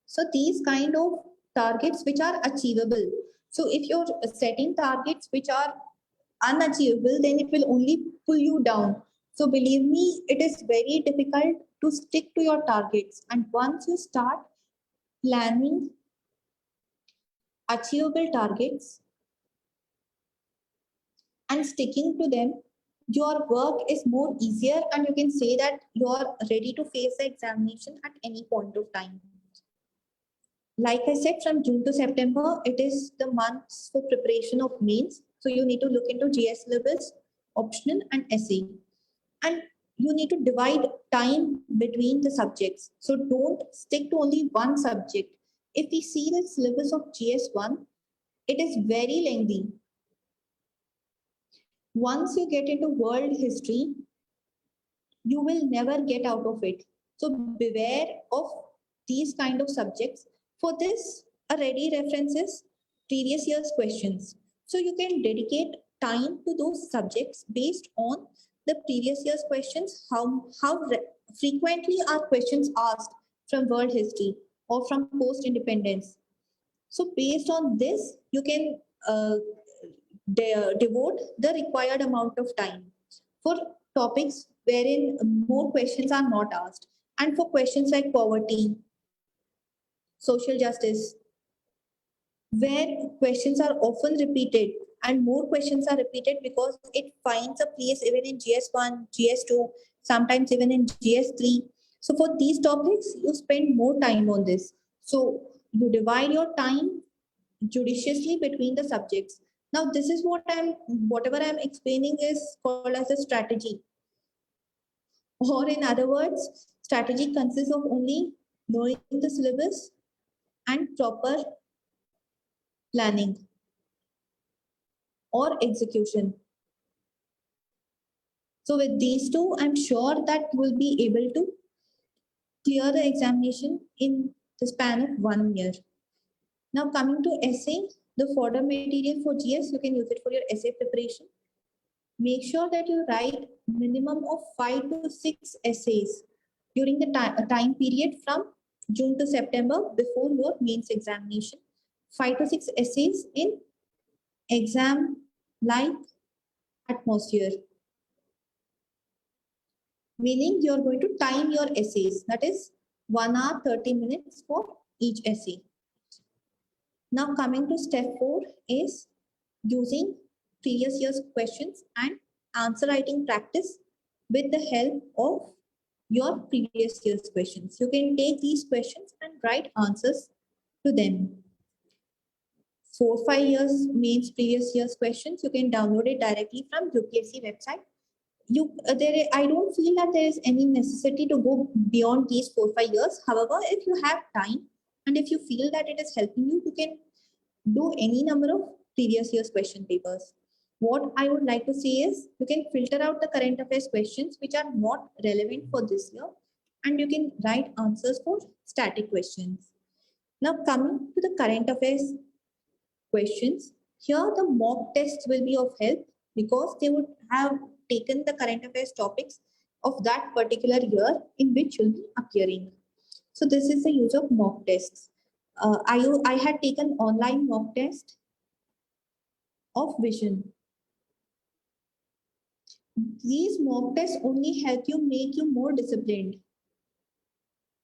So these kind of targets which are achievable. So if you're setting targets which are unachievable, then it will only pull you down. So believe me, it is very difficult to stick to your targets. And once you start planning achievable targets and sticking to them, your work is more easier and you can say that you are ready to face the examination at any point of time. Like I said, from June to September, it is the months for preparation of mains. So you need to look into GS syllabus, optional and essay. And you need to divide time between the subjects. So don't stick to only one subject. If we see the syllabus of GS1, it is very lengthy. Once you get into world history, you will never get out of it. So beware of these kind of subjects. For this, a ready reference is previous year's questions. So you can dedicate time to those subjects based on the previous year's questions, how frequently are questions asked from world history or from post-independence. So based on this, you can devote the required amount of time for topics wherein more questions are not asked, and for questions like poverty. social justice, where questions are often repeated and more questions are repeated because it finds a place even in GS1, GS2, sometimes even in GS3. So for these topics, you spend more time on this. So you divide your time judiciously between the subjects. Now, this is whatever I'm explaining is called as a strategy. Or in other words, strategy consists of only knowing the syllabus and proper planning or execution. So with these two, I'm sure that you will be able to clear the examination in the span of 1 year. Now coming to essay, the fodder material for GS, you can use it for your essay preparation. Make sure that you write minimum of 5 to 6 essays during the time period from June to September before your mains examination. 5 to 6 essays in exam-like atmosphere. Meaning you're going to time your essays. That is 1 hour 30 minutes for each essay. Now coming to step 4 is using previous year's questions and answer writing practice with the help of your previous year's questions. You can take these questions and write answers to them. 4-5 years means previous year's questions. You can download it directly from UPSC website. I don't feel that there is any necessity to go beyond these 4-5 years. However, if you have time and if you feel that it is helping you, you can do any number of previous year's question papers. What I would like to say is you can filter out the current affairs questions which are not relevant for this year and you can write answers for static questions. Now coming to the current affairs questions, here the mock tests will be of help because they would have taken the current affairs topics of that particular year in which you'll be appearing. So this is the use of mock tests. I had taken online mock test of vision. These mock tests only help you make you more disciplined.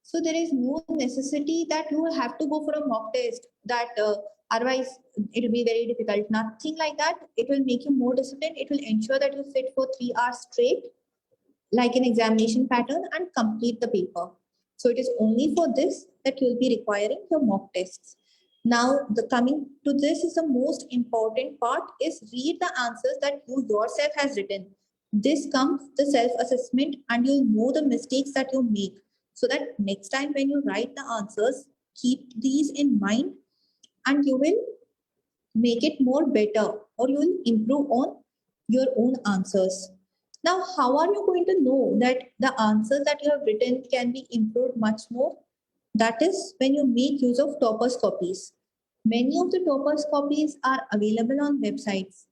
So there is no necessity that you have to go for a mock test that otherwise it will be very difficult. Nothing like that. It will make you more disciplined. It will ensure that you sit for 3 hours straight like an examination pattern and complete the paper. So it is only for this that you will be requiring your mock tests. Now, the coming to this is the most important part is read the answers that you yourself has written. This comes the self-assessment and you'll know the mistakes that you make. So that next time when you write the answers, keep these in mind and you will make it more better or you will improve on your own answers. Now, how are you going to know that the answers that you have written can be improved much more? That is when you make use of toppers copies. Many of the toppers copies are available on websites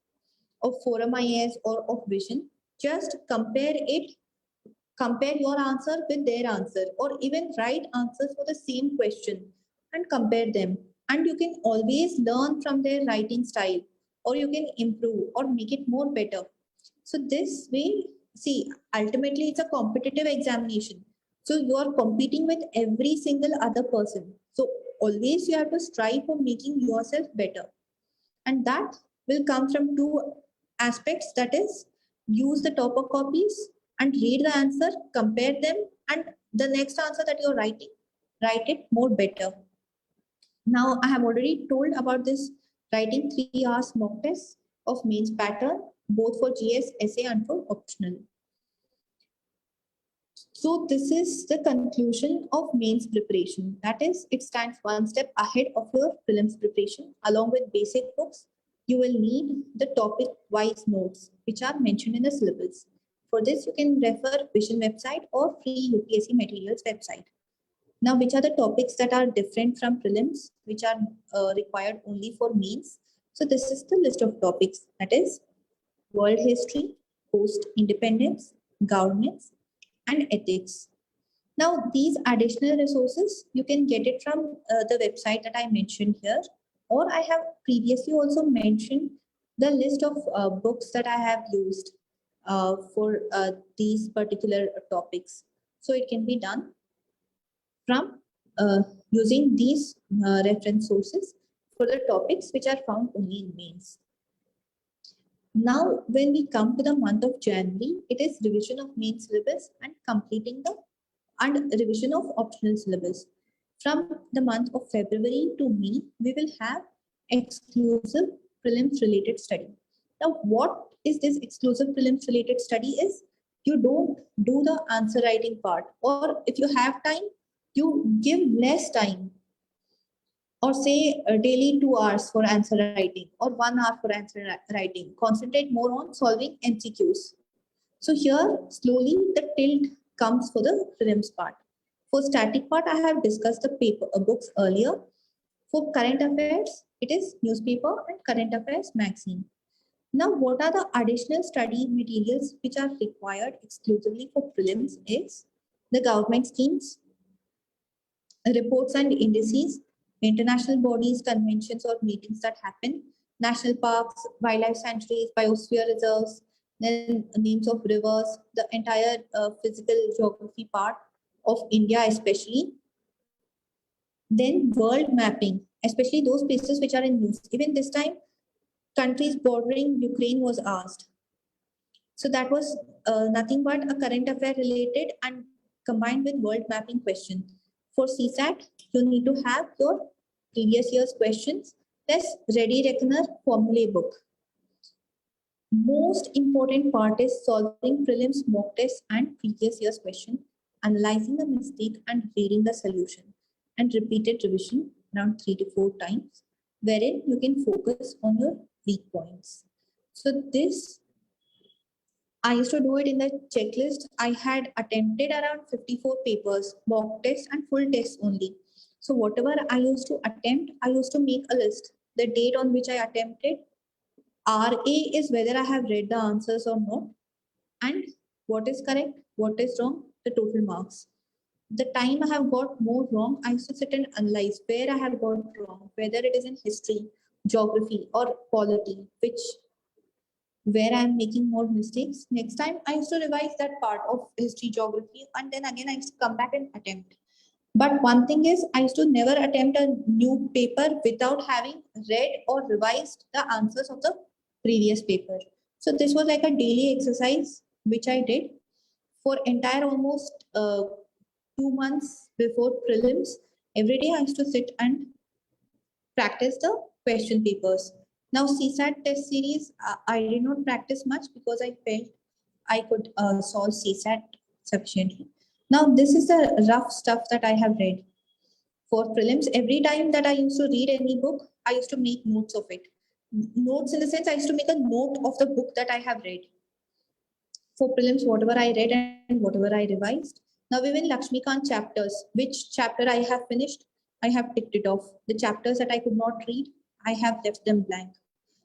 of Forum IAS or of Vision. Just compare your answer with their answer or even write answers for the same question and compare them. And you can always learn from their writing style or you can improve or make it more better. So this way, see, ultimately it's a competitive examination. So you are competing with every single other person. So always you have to strive for making yourself better. And that will come from two aspects, that is use the topper copies and read the answer, compare them, and the next answer that you're writing, write it more better. Now, I have already told about this writing 3 hours mock test of mains pattern, both for GS, essay, and for optional. So this is the conclusion of mains preparation. That is, it stands one step ahead of your prelims preparation. Along with basic books, you will need the topic-wise notes, which are mentioned in the syllabus. For this, you can refer Vision website or free UPSC materials website. Now, which are the topics that are different from prelims, which are required only for mains? So this is the list of topics, that is world history, post-independence, governance, and ethics. Now, these additional resources, you can get it from the website that I mentioned here, or I have previously also mentioned the list of books that I have used for these particular topics. So it can be done from using these reference sources for the topics which are found only in mains. Now, when we come to the month of January, it is revision of main syllabus and completing the revision of optional syllabus. From the month of February to May, we will have exclusive prelims related study. Now, what is this exclusive prelims related study is? You don't do the answer writing part, or if you have time, you give less time, or say daily 2 hours for answer writing or 1 hour for answer writing. Concentrate more on solving MCQs. So here slowly the tilt comes for the prelims part. For static part, I have discussed the books earlier. For current affairs, it is newspaper and current affairs magazine. Now, what are the additional study materials which are required exclusively for prelims is the government schemes, reports and indices, international bodies, conventions or meetings that happen, national parks, wildlife sanctuaries, biosphere reserves, then names of rivers, the entire physical geography part of India especially. Then world mapping, especially those places which are in news. Even this time, countries bordering Ukraine was asked. So that was nothing but a current affair related and combined with world mapping question. For CSAT, you need to have your previous year's questions plus ready reckoner formulae book. Most important part is solving prelims, mock tests and previous year's question, analyzing the mistake and reading the solution, and repeated revision around 3 to 4 times, wherein you can focus on your weak points. So this, I used to do it in the checklist. I had attempted around 54 papers, mock tests and full tests only. So whatever I used to attempt, I used to make a list. The date on which I attempted, RA is whether I have read the answers or not, and what is correct, what is wrong, the total marks. The time I have got more wrong, I used to sit and analyze where I have got wrong, whether it is in history, geography, or polity, where I am making more mistakes. Next time, I used to revise that part of history, geography, and then again I used to come back and attempt. But one thing is, I used to never attempt a new paper without having read or revised the answers of the previous paper. So this was like a daily exercise which I did for entire almost 2 months before prelims. Every day I used to sit and practice the question papers. Now CSAT test series, I did not practice much because I felt I could solve CSAT sufficiently. Now this is the rough stuff that I have read. For prelims, every time that I used to read any book, I used to make notes of it. Notes in the sense I used to make a note of the book that I have read. For prelims, whatever I read and whatever I revised. Now even Lakshmikant chapters, which chapter I have finished, I have ticked it off. The chapters that I could not read, I have left them blank.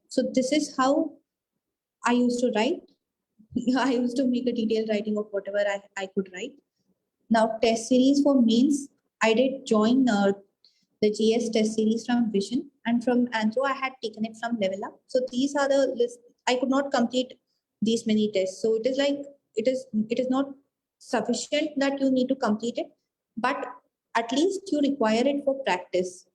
So this is how I used to write. I used to make a detailed writing of whatever I could write. Now test series for mains, I did join the GS test series from Vision, and from Anthro I had taken it from Level Up. So these are the list. I could not complete these many tests. So it is like it is not sufficient that you need to complete it, but at least you require it for practice.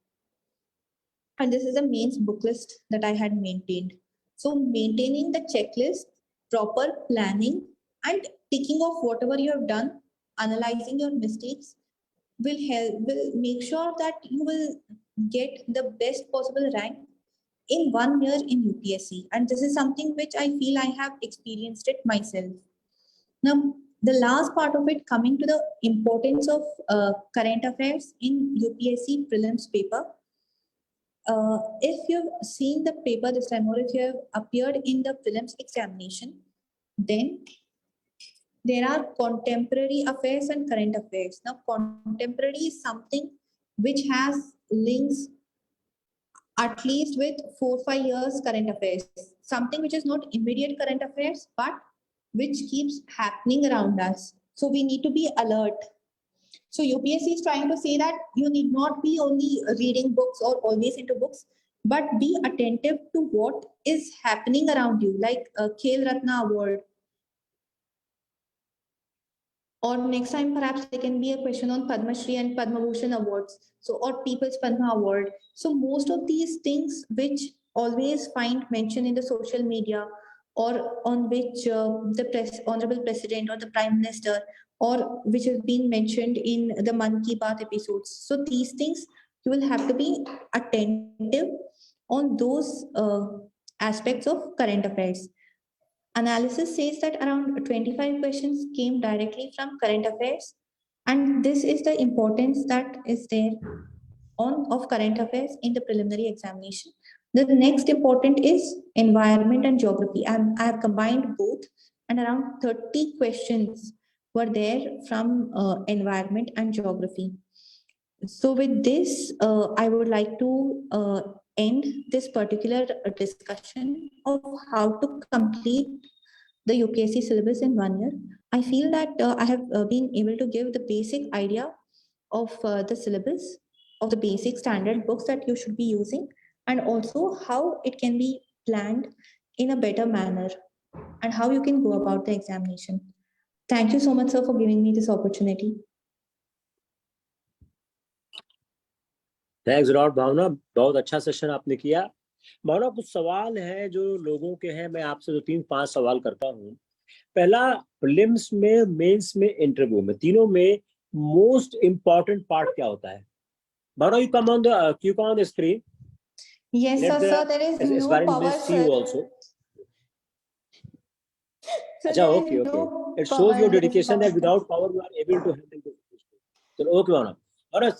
And this is a mains book list that I had maintained. So maintaining the checklist, proper planning, and ticking off whatever you have done, analyzing your mistakes will make sure that you will get the best possible rank in 1 year in UPSC. And this is something which I feel I have experienced it myself. Now, the last part of it, coming to the importance of current affairs in UPSC prelims paper. If you've seen the paper this time, or if you have appeared in the prelims examination, then there are contemporary affairs and current affairs. Now, contemporary is something which has links at least with 4-5 years current affairs. Something which is not immediate current affairs, but which keeps happening around us. So we need to be alert. So UPSC is trying to say that you need not be only reading books or always into books, but be attentive to what is happening around you, like a Khel Ratna Award. Or next time, perhaps there can be a question on Padma Shri and Padma Bhushan awards. So, or People's Padma Award. So, most of these things which always find mention in the social media, or on which honorable president or the prime minister, or which has been mentioned in the Man Ki Baat episodes. So, these things you will have to be attentive on those aspects of current affairs. Analysis says that around 25 questions came directly from current affairs, and this is the importance that is there on of current affairs in the preliminary examination. The next important is environment and geography. I have combined both, and around 30 questions were there from environment and geography. So, with this, I would like to end this particular discussion of how to complete the UPSC syllabus in 1 year. I feel that I have been able to give the basic idea of the syllabus, of the basic standard books that you should be using, and also how it can be planned in a better manner and how you can go about the examination. Thank you so much, sir, for giving me this opportunity. Thanks lot Bhavana, बहुत अच्छा session आपने किया। भावना, कुछ सवाल हैं जो लोगों के हैं, मैं आपसे 2-3-5 सवाल करता हूँ। पहला, प्रीलिम्स में, मेंस में, इंटरव्यू में, तीनों में मोस्ट इंपॉर्टेंट पार्ट क्या होता है? भावना, you come on the screen. Yes, sir, there is no power, see you also. अच्छा, okay. It shows your dedication that without power you are able to handle this. चलो, okay भावना, और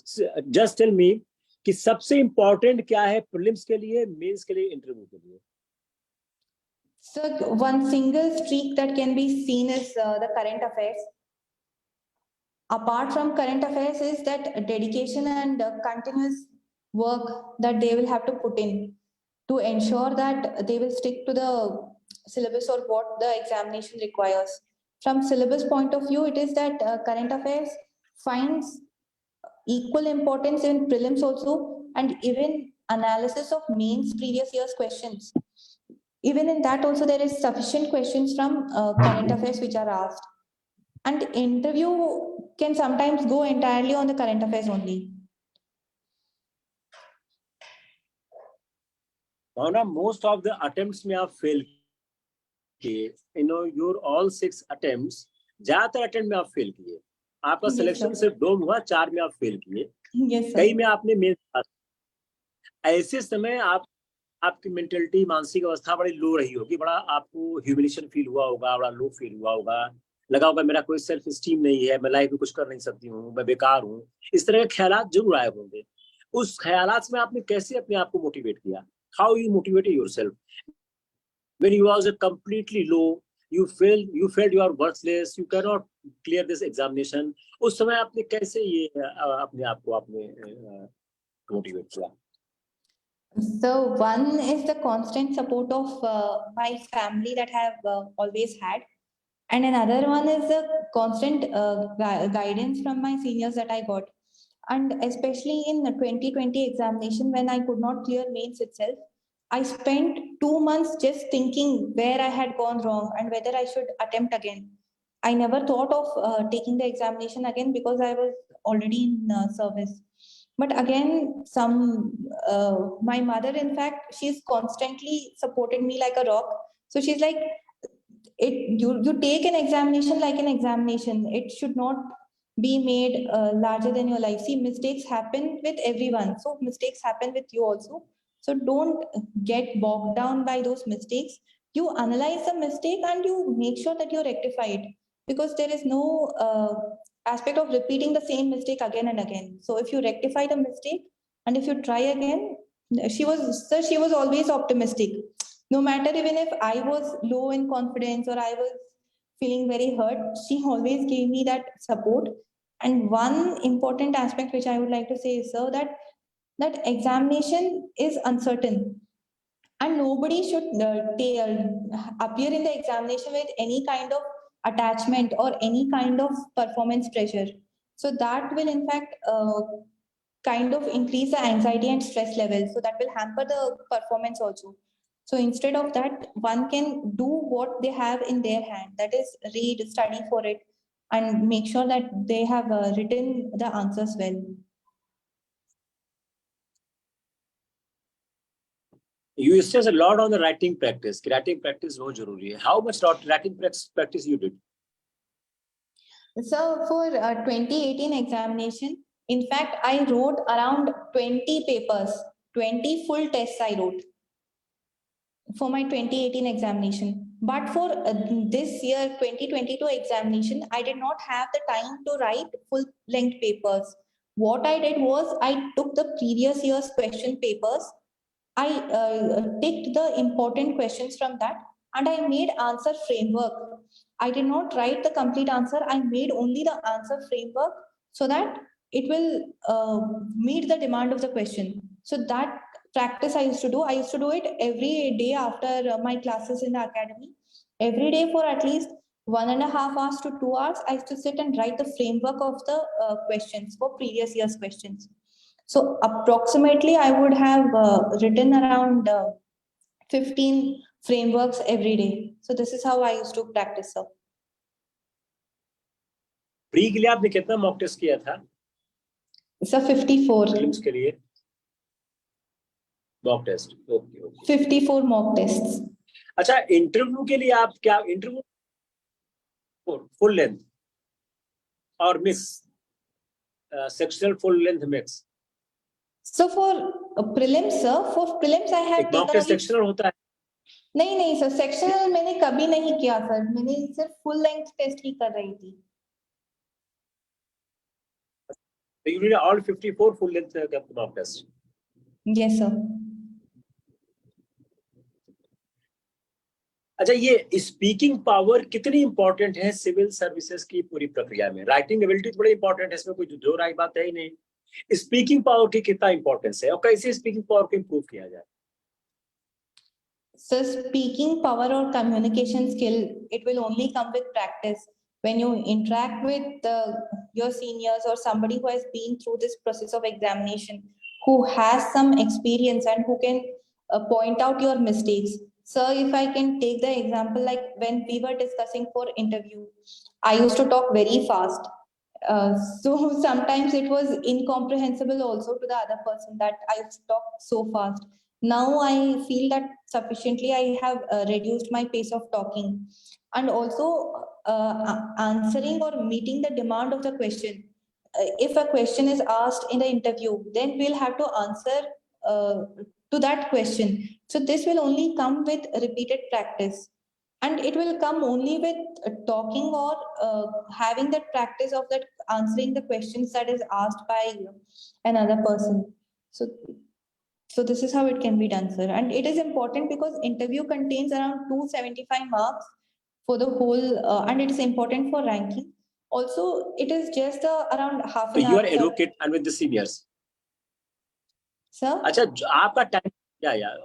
just tell me कि सबसे important क्या है prelims के लिए, mains के लिए, इंटरव्यू के लिए? Sir, one single streak that can be seen is the current affairs. Apart from current affairs is that dedication and continuous work that they will have to put in to ensure that they will stick to the syllabus or what the examination requires. From syllabus point of view, it is that current affairs finds equal importance in prelims also, and even analysis of mains previous year's questions. Even in that also there is sufficient questions from current affairs which are asked. And interview can sometimes go entirely on the current affairs only. Bhavana, most of the attempts में आप fail किए, your all 6 attempts, ज्यादातर attempt में आप fail किए। आपका selection सिर्फ 2 हुआ, 4 में आप फेल किए। कई में आपने मेंस पास। ऐसे समय आपकी मेंटलिटी, मानसिक अवस्था बड़ी लो रही होगी, बड़ा आपको ह्यूमिलिएशन फील हुआ होगा, बड़ा लो फील हुआ होगा, लगा होगा मेरा कोई सेल्फ स्टीम नहीं है, मैं लाइफ में कुछ कर नहीं सकती हूँ, मैं बेकार हूँ, इस तरह के ख्यालात जरूर आए होंगे। उस ख्यालात में आपने कैसे अपने आप को मोटिवेट किया? How you motivated yourself when you was completely low, you felt you are worthless, you cannot clear this examination? उस समय आपने कैसे ये अपने आप को आपने मोटिवेट किया? So one is the constant support of my family that I have always had, and another one is the constant guidance from my seniors that I got. And especially in the 2020 examination, when I could not clear mains itself, I spent 2 months just thinking where I had gone wrong and whether I should attempt again. I never thought of taking the examination again because I was already in service. But again, my mother, in fact, she's constantly supported me like a rock. So she's like, you take an examination like an examination. It should not be made larger than your life. See, mistakes happen with everyone. So mistakes happen with you also. So don't get bogged down by those mistakes. You analyze the mistake and you make sure that you rectify it, because there is no aspect of repeating the same mistake again and again. So if you rectify the mistake and if you try again, she was always optimistic. No matter even if I was low in confidence or I was feeling very hurt, she always gave me that support. And one important aspect which I would like to say is, sir, that examination is uncertain, and nobody should appear in the examination with any kind of attachment or any kind of performance pressure. So that will in fact kind of increase the anxiety and stress level. So that will hamper the performance also. So instead of that, one can do what they have in their hand, that is read, study for it, and make sure that they have written the answers well. You stress a lot on the writing practice. Writing practice is very important. How much writing practice you did? So for 2018 examination, in fact, I wrote around 20 papers, 20 full tests I wrote for my 2018 examination. But for this year, 2022 examination, I did not have the time to write full length papers. What I did was I took the previous year's question papers, I ticked the important questions from that, and I made answer framework. I did not write the complete answer. I made only the answer framework so that it will meet the demand of the question. So that practice I used to do. I used to do it every day after my classes in the academy. Every day for at least 1.5 hours to 2 hours, I used to sit and write the framework of the questions for previous year's questions. So approximately, I would have written around 15 frameworks every day. So this is how I used to practice, sir. Pre के लिए आपने कितना mock test किया था? Sir, 54. Prelims के लिए mock test. Okay okay. 54 mock tests. अच्छा, interview के लिए आप क्या इंटरव्यू फुल लेंथ और mix sectional full length mix? So for prelims, sir, for prelims I have mock test sectional होता है? नहीं सर, सेक्शनल मैंने कभी नहीं किया सर. मैंने सिर्फ फुल लेंथ टेस्ट ही कर रही थी. So you did all 54 full length mock tests? Yes, sir. अच्छा, ये स्पीकिंग पावर कितनी इंपॉर्टेंट है सिविल सर्विसेज की पूरी प्रक्रिया में? राइटिंग एबिलिटी बड़ी इंपॉर्टेंट है, इसमें कोई दो राय बात है ही नहीं. स्पीकिंग पावर की कितना इंपॉर्टेंस है और कैसे स्पीकिंग पावर को इंप्रूव किया जाए? So speaking power or communication skill, it will only come with practice. When you interact with your seniors or somebody who has been through this process of examination, who has some experience and who can point out your mistakes. So if I can take the example, like when we were discussing for interview, I used to talk very fast. So sometimes it was incomprehensible also to the other person that I used to talk so fast. Now I feel that sufficiently I have reduced my pace of talking, and also answering or meeting the demand of the question. If a question is asked in the interview, then we'll have to answer to that question. So this will only come with repeated practice, and it will come only with talking or having that practice of that answering the questions that is asked by another person. So this is how it can be done, sir. And it is important because interview contains around 275 marks for the whole, and it is important for ranking. Also, it is just around half an hour. You are educated and with the seniors. Sir? अच्छा, आपका time या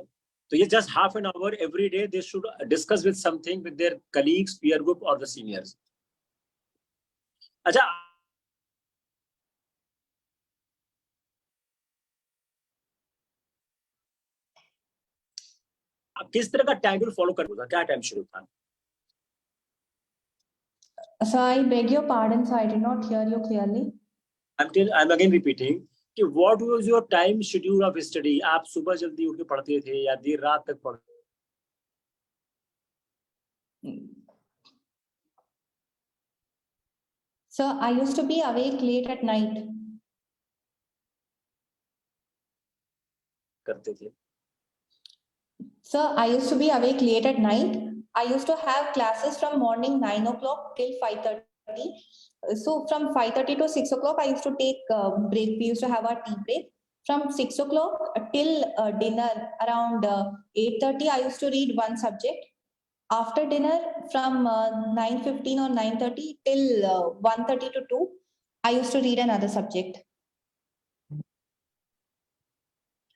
तो ये just half an hour every day they should discuss with something with their colleagues, peer group or the seniors. अच्छा, आप किस तरह का टाइम फॉलो करते हो? क्या टाइम शुरू था? So I beg your pardon, so I did not hear you clearly. I'm again repeating कि what was your time schedule of study? आप सुबह जल्दी उठ के पढ़ते थे या देर रात तक पढ़ते? So I used to be awake late at night. करते थे. So I used to be awake late at night. I used to have classes from morning 9 o'clock till 5:30. So from 5:30 to 6 o'clock, I used to take break. We used to have our tea break. From 6 o'clock till dinner around 8:30, I used to read one subject. After dinner, from 9:15 or 9:30 till 1:30 to 2, I used to read another subject.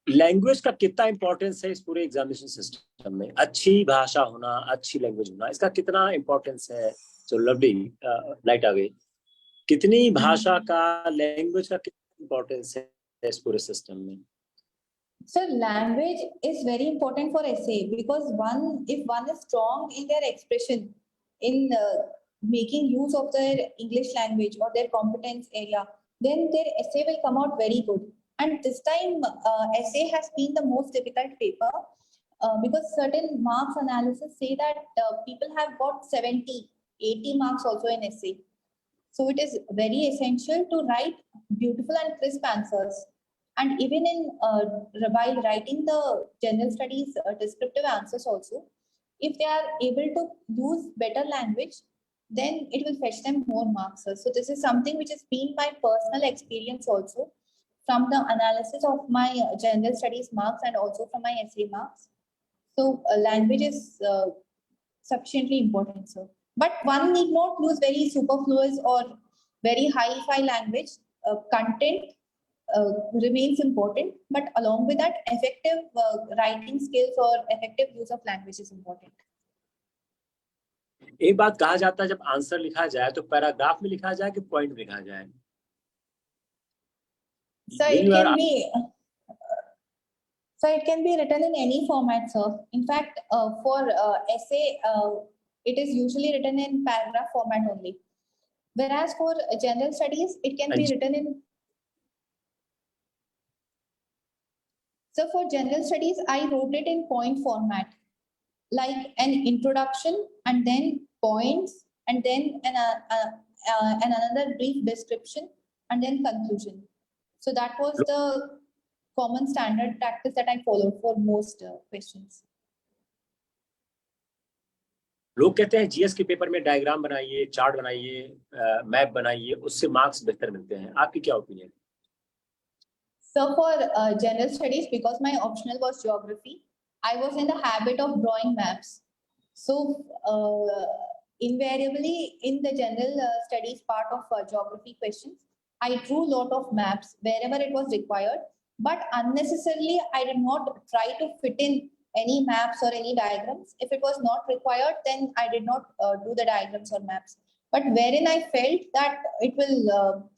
Language का कितना importance है इस पूरे examination system में? अच्छी भाषा होना, अच्छी लैंग्वेज होना, इसका कितना इंपॉर्टेंस है? जो लवली लाइट आ गई, कितनी भाषा का, लैंग्वेज का कितना इंपॉर्टेंस है इस पूरे सिस्टम में? So language is very important for essay because if one is strong in their expression, in making use of their English language or their competence area, then their essay will come out very good. And this time, essay has been the most difficult paper because certain marks analysis say that people have got 70, 80 marks also in essay. So it is very essential to write beautiful and crisp answers. And even in while writing the general studies descriptive answers also, if they are able to use better language, then it will fetch them more marks. So this is something which has been my personal experience also from the analysis of my general studies marks and also from my essay marks. So language is sufficiently important, sir. But one need not use very superfluous or very high-fi language. Content remains important, but along with that, effective writing skills or effective use of language is important. एक बात कहा जाता है, जब answer लिखा जाए तो paragraph में लिखा जाए कि पॉइंट में लिखा जाए? So it can be written in any format, sir. In fact, for essay, it is usually written in paragraph format only. Whereas for general studies, it can be written in. So for general studies, I wrote it in point format, like an introduction and then points and then another brief description and then conclusion. So that was the common standard practice that I followed for most questions. लोग कहते हैं GS के paper में diagram बनाइए, chart बनाइए, map बनाइए, उससे marks बेहतर मिलते हैं. आपकी क्या opinion? So for general studies, because my optional was geography, I was in the habit of drawing maps. So invariably in the general studies part of geography questions, I drew a lot of maps wherever it was required, but unnecessarily I did not try to fit in any maps or any diagrams. If it was not required, then I did not do the diagrams or maps. But wherein I felt that it will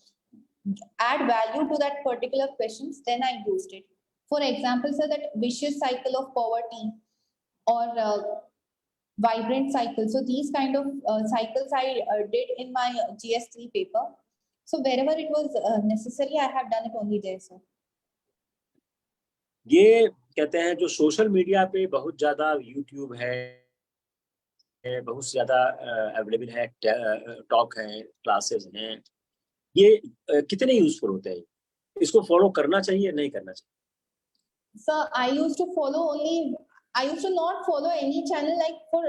add value to that particular questions, then I used it. For example, so that vicious cycle of poverty or vibrant cycle. So these kind of cycles I did in my GS3 paper. So wherever it was necessary, I have done it only there, sir. ये कहते हैं जो social media पे बहुत ज्यादा YouTube है, बहुत ज्यादा अवेलेबल है, टॉक है, क्लासेस हैं, ये कितने यूजफुल होते हैं? इसको फॉलो करना चाहिए, नहीं करना चाहिए? So I used to not follow any channel like for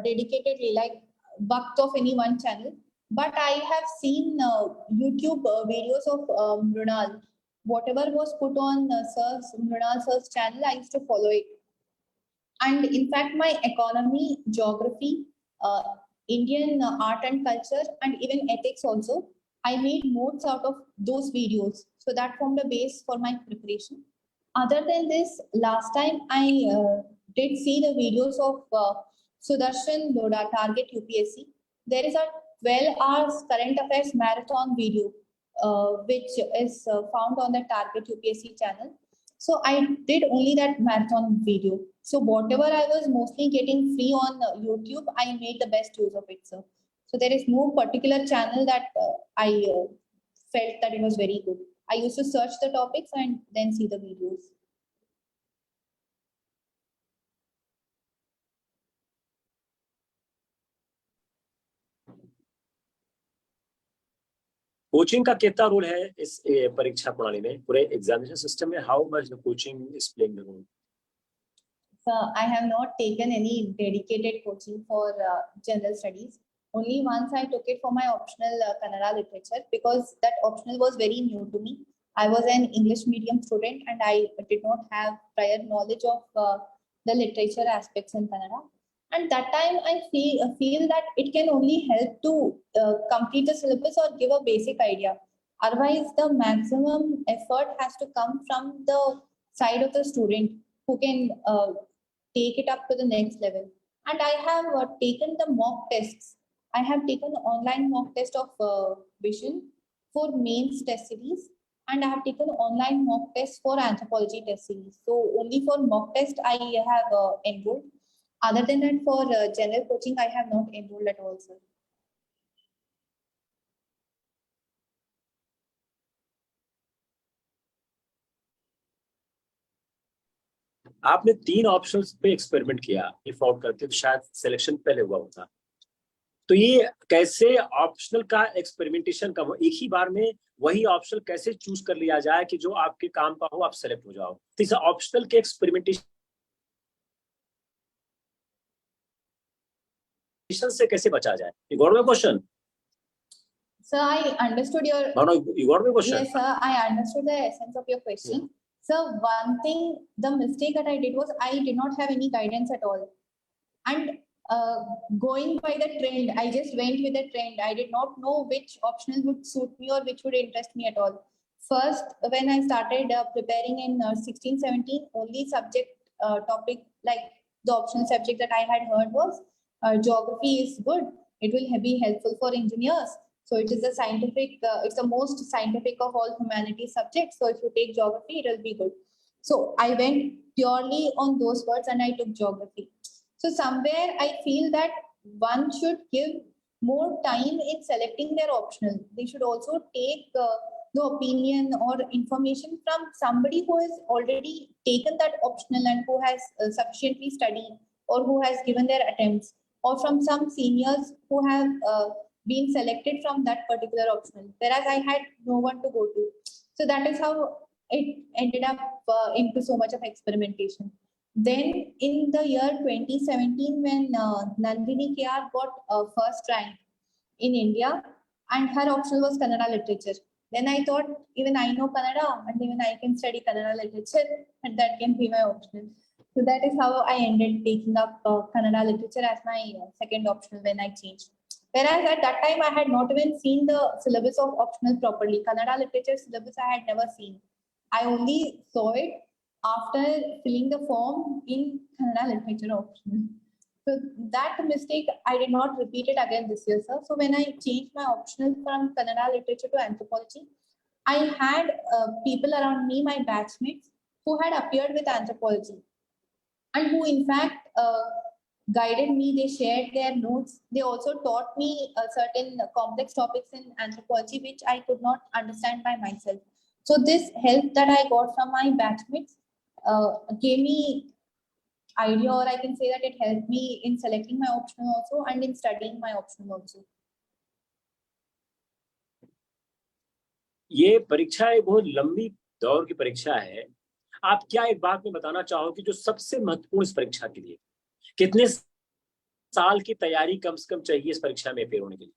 dedicatedly, like bucked of any one channel. But I have seen YouTube videos of Mrunal. Whatever was put on Mrunal sir's channel, I used to follow it. And in fact, my economy, geography, Indian art and culture, and even ethics also, I made notes out of those videos. So that formed a base for my preparation. Other than this, last time I did see the videos of Sudarshan Loda, Target UPSC. There is a 12 hours current affairs marathon video, which is found on the Target UPSC channel. So I did only that marathon video. So whatever I was mostly getting free on YouTube, I made the best use of it, sir. So there is no particular channel that I felt that it was very good. I used to search the topics and then see the videos. Coaching का कितना role है इस परीक्षा प्रणाली में, पूरे examination system में? How much the coaching is playing the role? So I have not taken any dedicated coaching for general studies. Only once I took it for my optional Kannada literature, because that optional was very new to me. I was an English medium student and I did not have prior knowledge of the literature aspects in Kannada. And that time I feel that it can only help to complete the syllabus or give a basic idea. Otherwise, the maximum effort has to come from the side of the student who can take it up to the next level. And I have taken the mock tests. I have taken online mock test of vision for mains test series, and I have taken online mock test for anthropology test series. So only for mock test I have enrolled. Other than that, for general coaching, I have not enrolled at all, sir. आपने 3 options पे experiment किया, if out करते तो शायद selection पहले हुआ होता। तो ये कैसे ऑप्शनल का एक्सपेरिमेंटेशन का एक ही बार में वही ऑप्शन कैसे चूज कर लिया जाए कि जो आपके काम का हो, आप सेलेक्ट हो जाओ। तो इस ऑप्शनल के एक्सपेरिमेंटेशन से कैसे बचा जाए? You got my question? Sir, I understood your. Bhavana, you got my question? Yes, sir, I understood the essence of your question. Sir, one thing, the mistake that I did was I did not have any guidance at all. And going by the trend, I just went with the trend. I did not know which optional would suit me or which would interest me at all. First, when I started preparing in 16-17, only subject topic, like the optional subject that I had heard was geography is good. It will be helpful for engineers. So it is a scientific, it's the most scientific of all humanities subjects. So if you take geography, it will be good. So I went purely on those words and I took geography. So somewhere I feel that one should give more time in selecting their optional. They should also take the opinion or information from somebody who has already taken that optional and who has sufficiently studied or who has given their attempts, or from some seniors who have been selected from that particular optional, whereas I had no one to go to. So that is how it ended up into so much of experimentation. Then in the year 2017, when Nandini KR got first rank in India, and her optional was Kannada literature, then I thought, even I know Kannada and even I can study Kannada literature, and that can be my optional. So that is how I ended taking up Kannada literature as my second optional when I changed. Whereas at that time, I had not even seen the syllabus of optional properly. Kannada literature syllabus I had never seen. I only saw it after filling the form in Kannada literature optional. So that mistake I did not repeat it again this year, sir. So when I changed my optional from Kannada literature to anthropology, I had people around me, my batchmates, who had appeared with anthropology and who in fact guided me. They shared their notes. They also taught me certain complex topics in anthropology which I could not understand by myself. So this help that I got from my batchmates gave me idea, or I can say that it helped me in selecting my optional also and in studying my optional also. ये परीक्षा एक बहुत लंबी दौर की परीक्षा है। आप क्या एक बात में बताना चाहो कि जो सबसे महत्वपूर्ण इस परीक्षा के लिए कितने साल की तैयारी कम से कम चाहिए इस परीक्षा में अपेयर होने के लिए?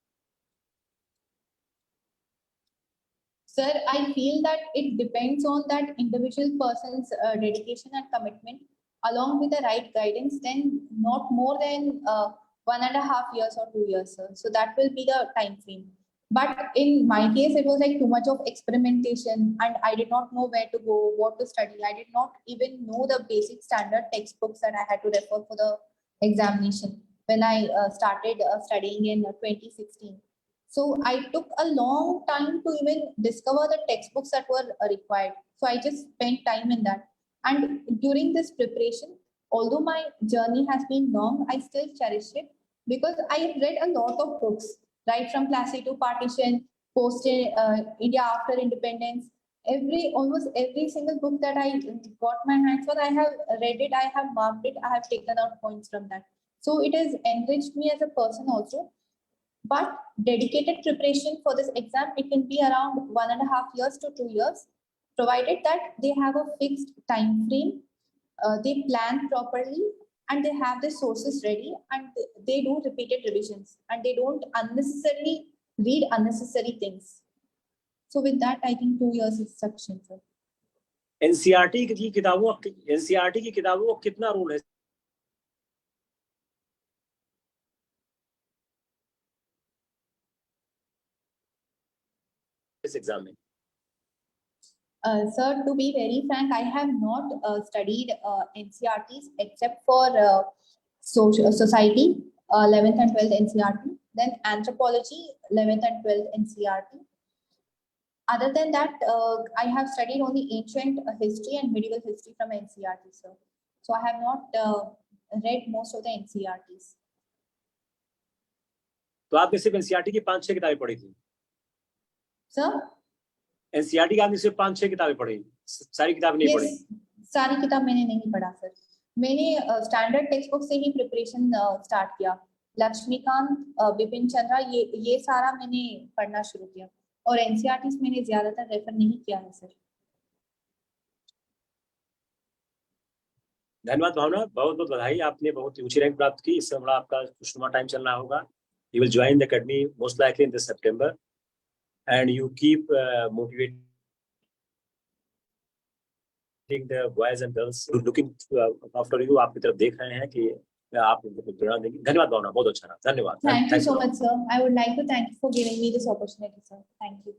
Sir, I feel that it depends on that individual person's dedication and commitment, along with the right guidance. Then not more than 1.5 years or 2 years, sir. So that will be the time frame. But in my case, it was like too much of experimentation, and I did not know where to go, what to study. I did not even know the basic standard textbooks that I had to refer for the examination when I started studying in 2016. So I took a long time to even discover the textbooks that were required. So I just spent time in that. And during this preparation, although my journey has been long, I still cherish it because I read a lot of books, right from Class A to Partition, Post India After Independence. Almost every single book that I got my hands on, I have read it, I have marked it, I have taken out points from that. So it has enriched me as a person also. But dedicated preparation for this exam, it can be around 1.5 years to 2 years, provided that they have a fixed time frame, they plan properly, and they have the sources ready, and they do repeated revisions, and they don't unnecessarily read unnecessary things. So with that, I think 2 years is sufficient, sir. NCERT की किताबों का कितना role है इस exam में? Sir, to be very frank, I have not studied NCERTs except for society, 11th and 12th NCERT, then anthropology, 11th and 12th NCERT. Other than that, I have studied only ancient history and medieval history from NCERT, sir. So I have not read most of the NCERTs. तो आपने सिर्फ NCERT की 5-6 किताबें पढ़ी थी? Sir? NCERT की आपने सिर्फ 5-6 किताबें पढ़ी, सारी किताबें नहीं पढ़ी? सारी किताब मैंने नहीं पढ़ा सर। मैंने स्टैंडर्ड टेक्स्ट बुक से ही प्रिपरेशन स्टार्ट किया। लक्ष्मीकांत, बिपिन चंद्रा, ये सारा मैंने पढ़ना शुरू किया, और एनसीईआरटी मैंने ज्यादातर रेफर नहीं किया है सर। धन्यवाद भावना, बहुत बहुत बधाई, आपने बहुत ऊंची रैंक प्राप्त की। इससे बड़ा आपका खुशनुमा टाइम चल रहा होगा। You will join the academy most likely in this September, and you keep motivating the boys and girls looking after you. आपकी तरफ देख रहे हैं कि आप उनको प्रेरणा देंगे। धन्यवाद भावना, बहुत अच्छा रहा, धन्यवाद। Thank you so much, sir. I would like to thank you for giving me this opportunity, sir. Thank you.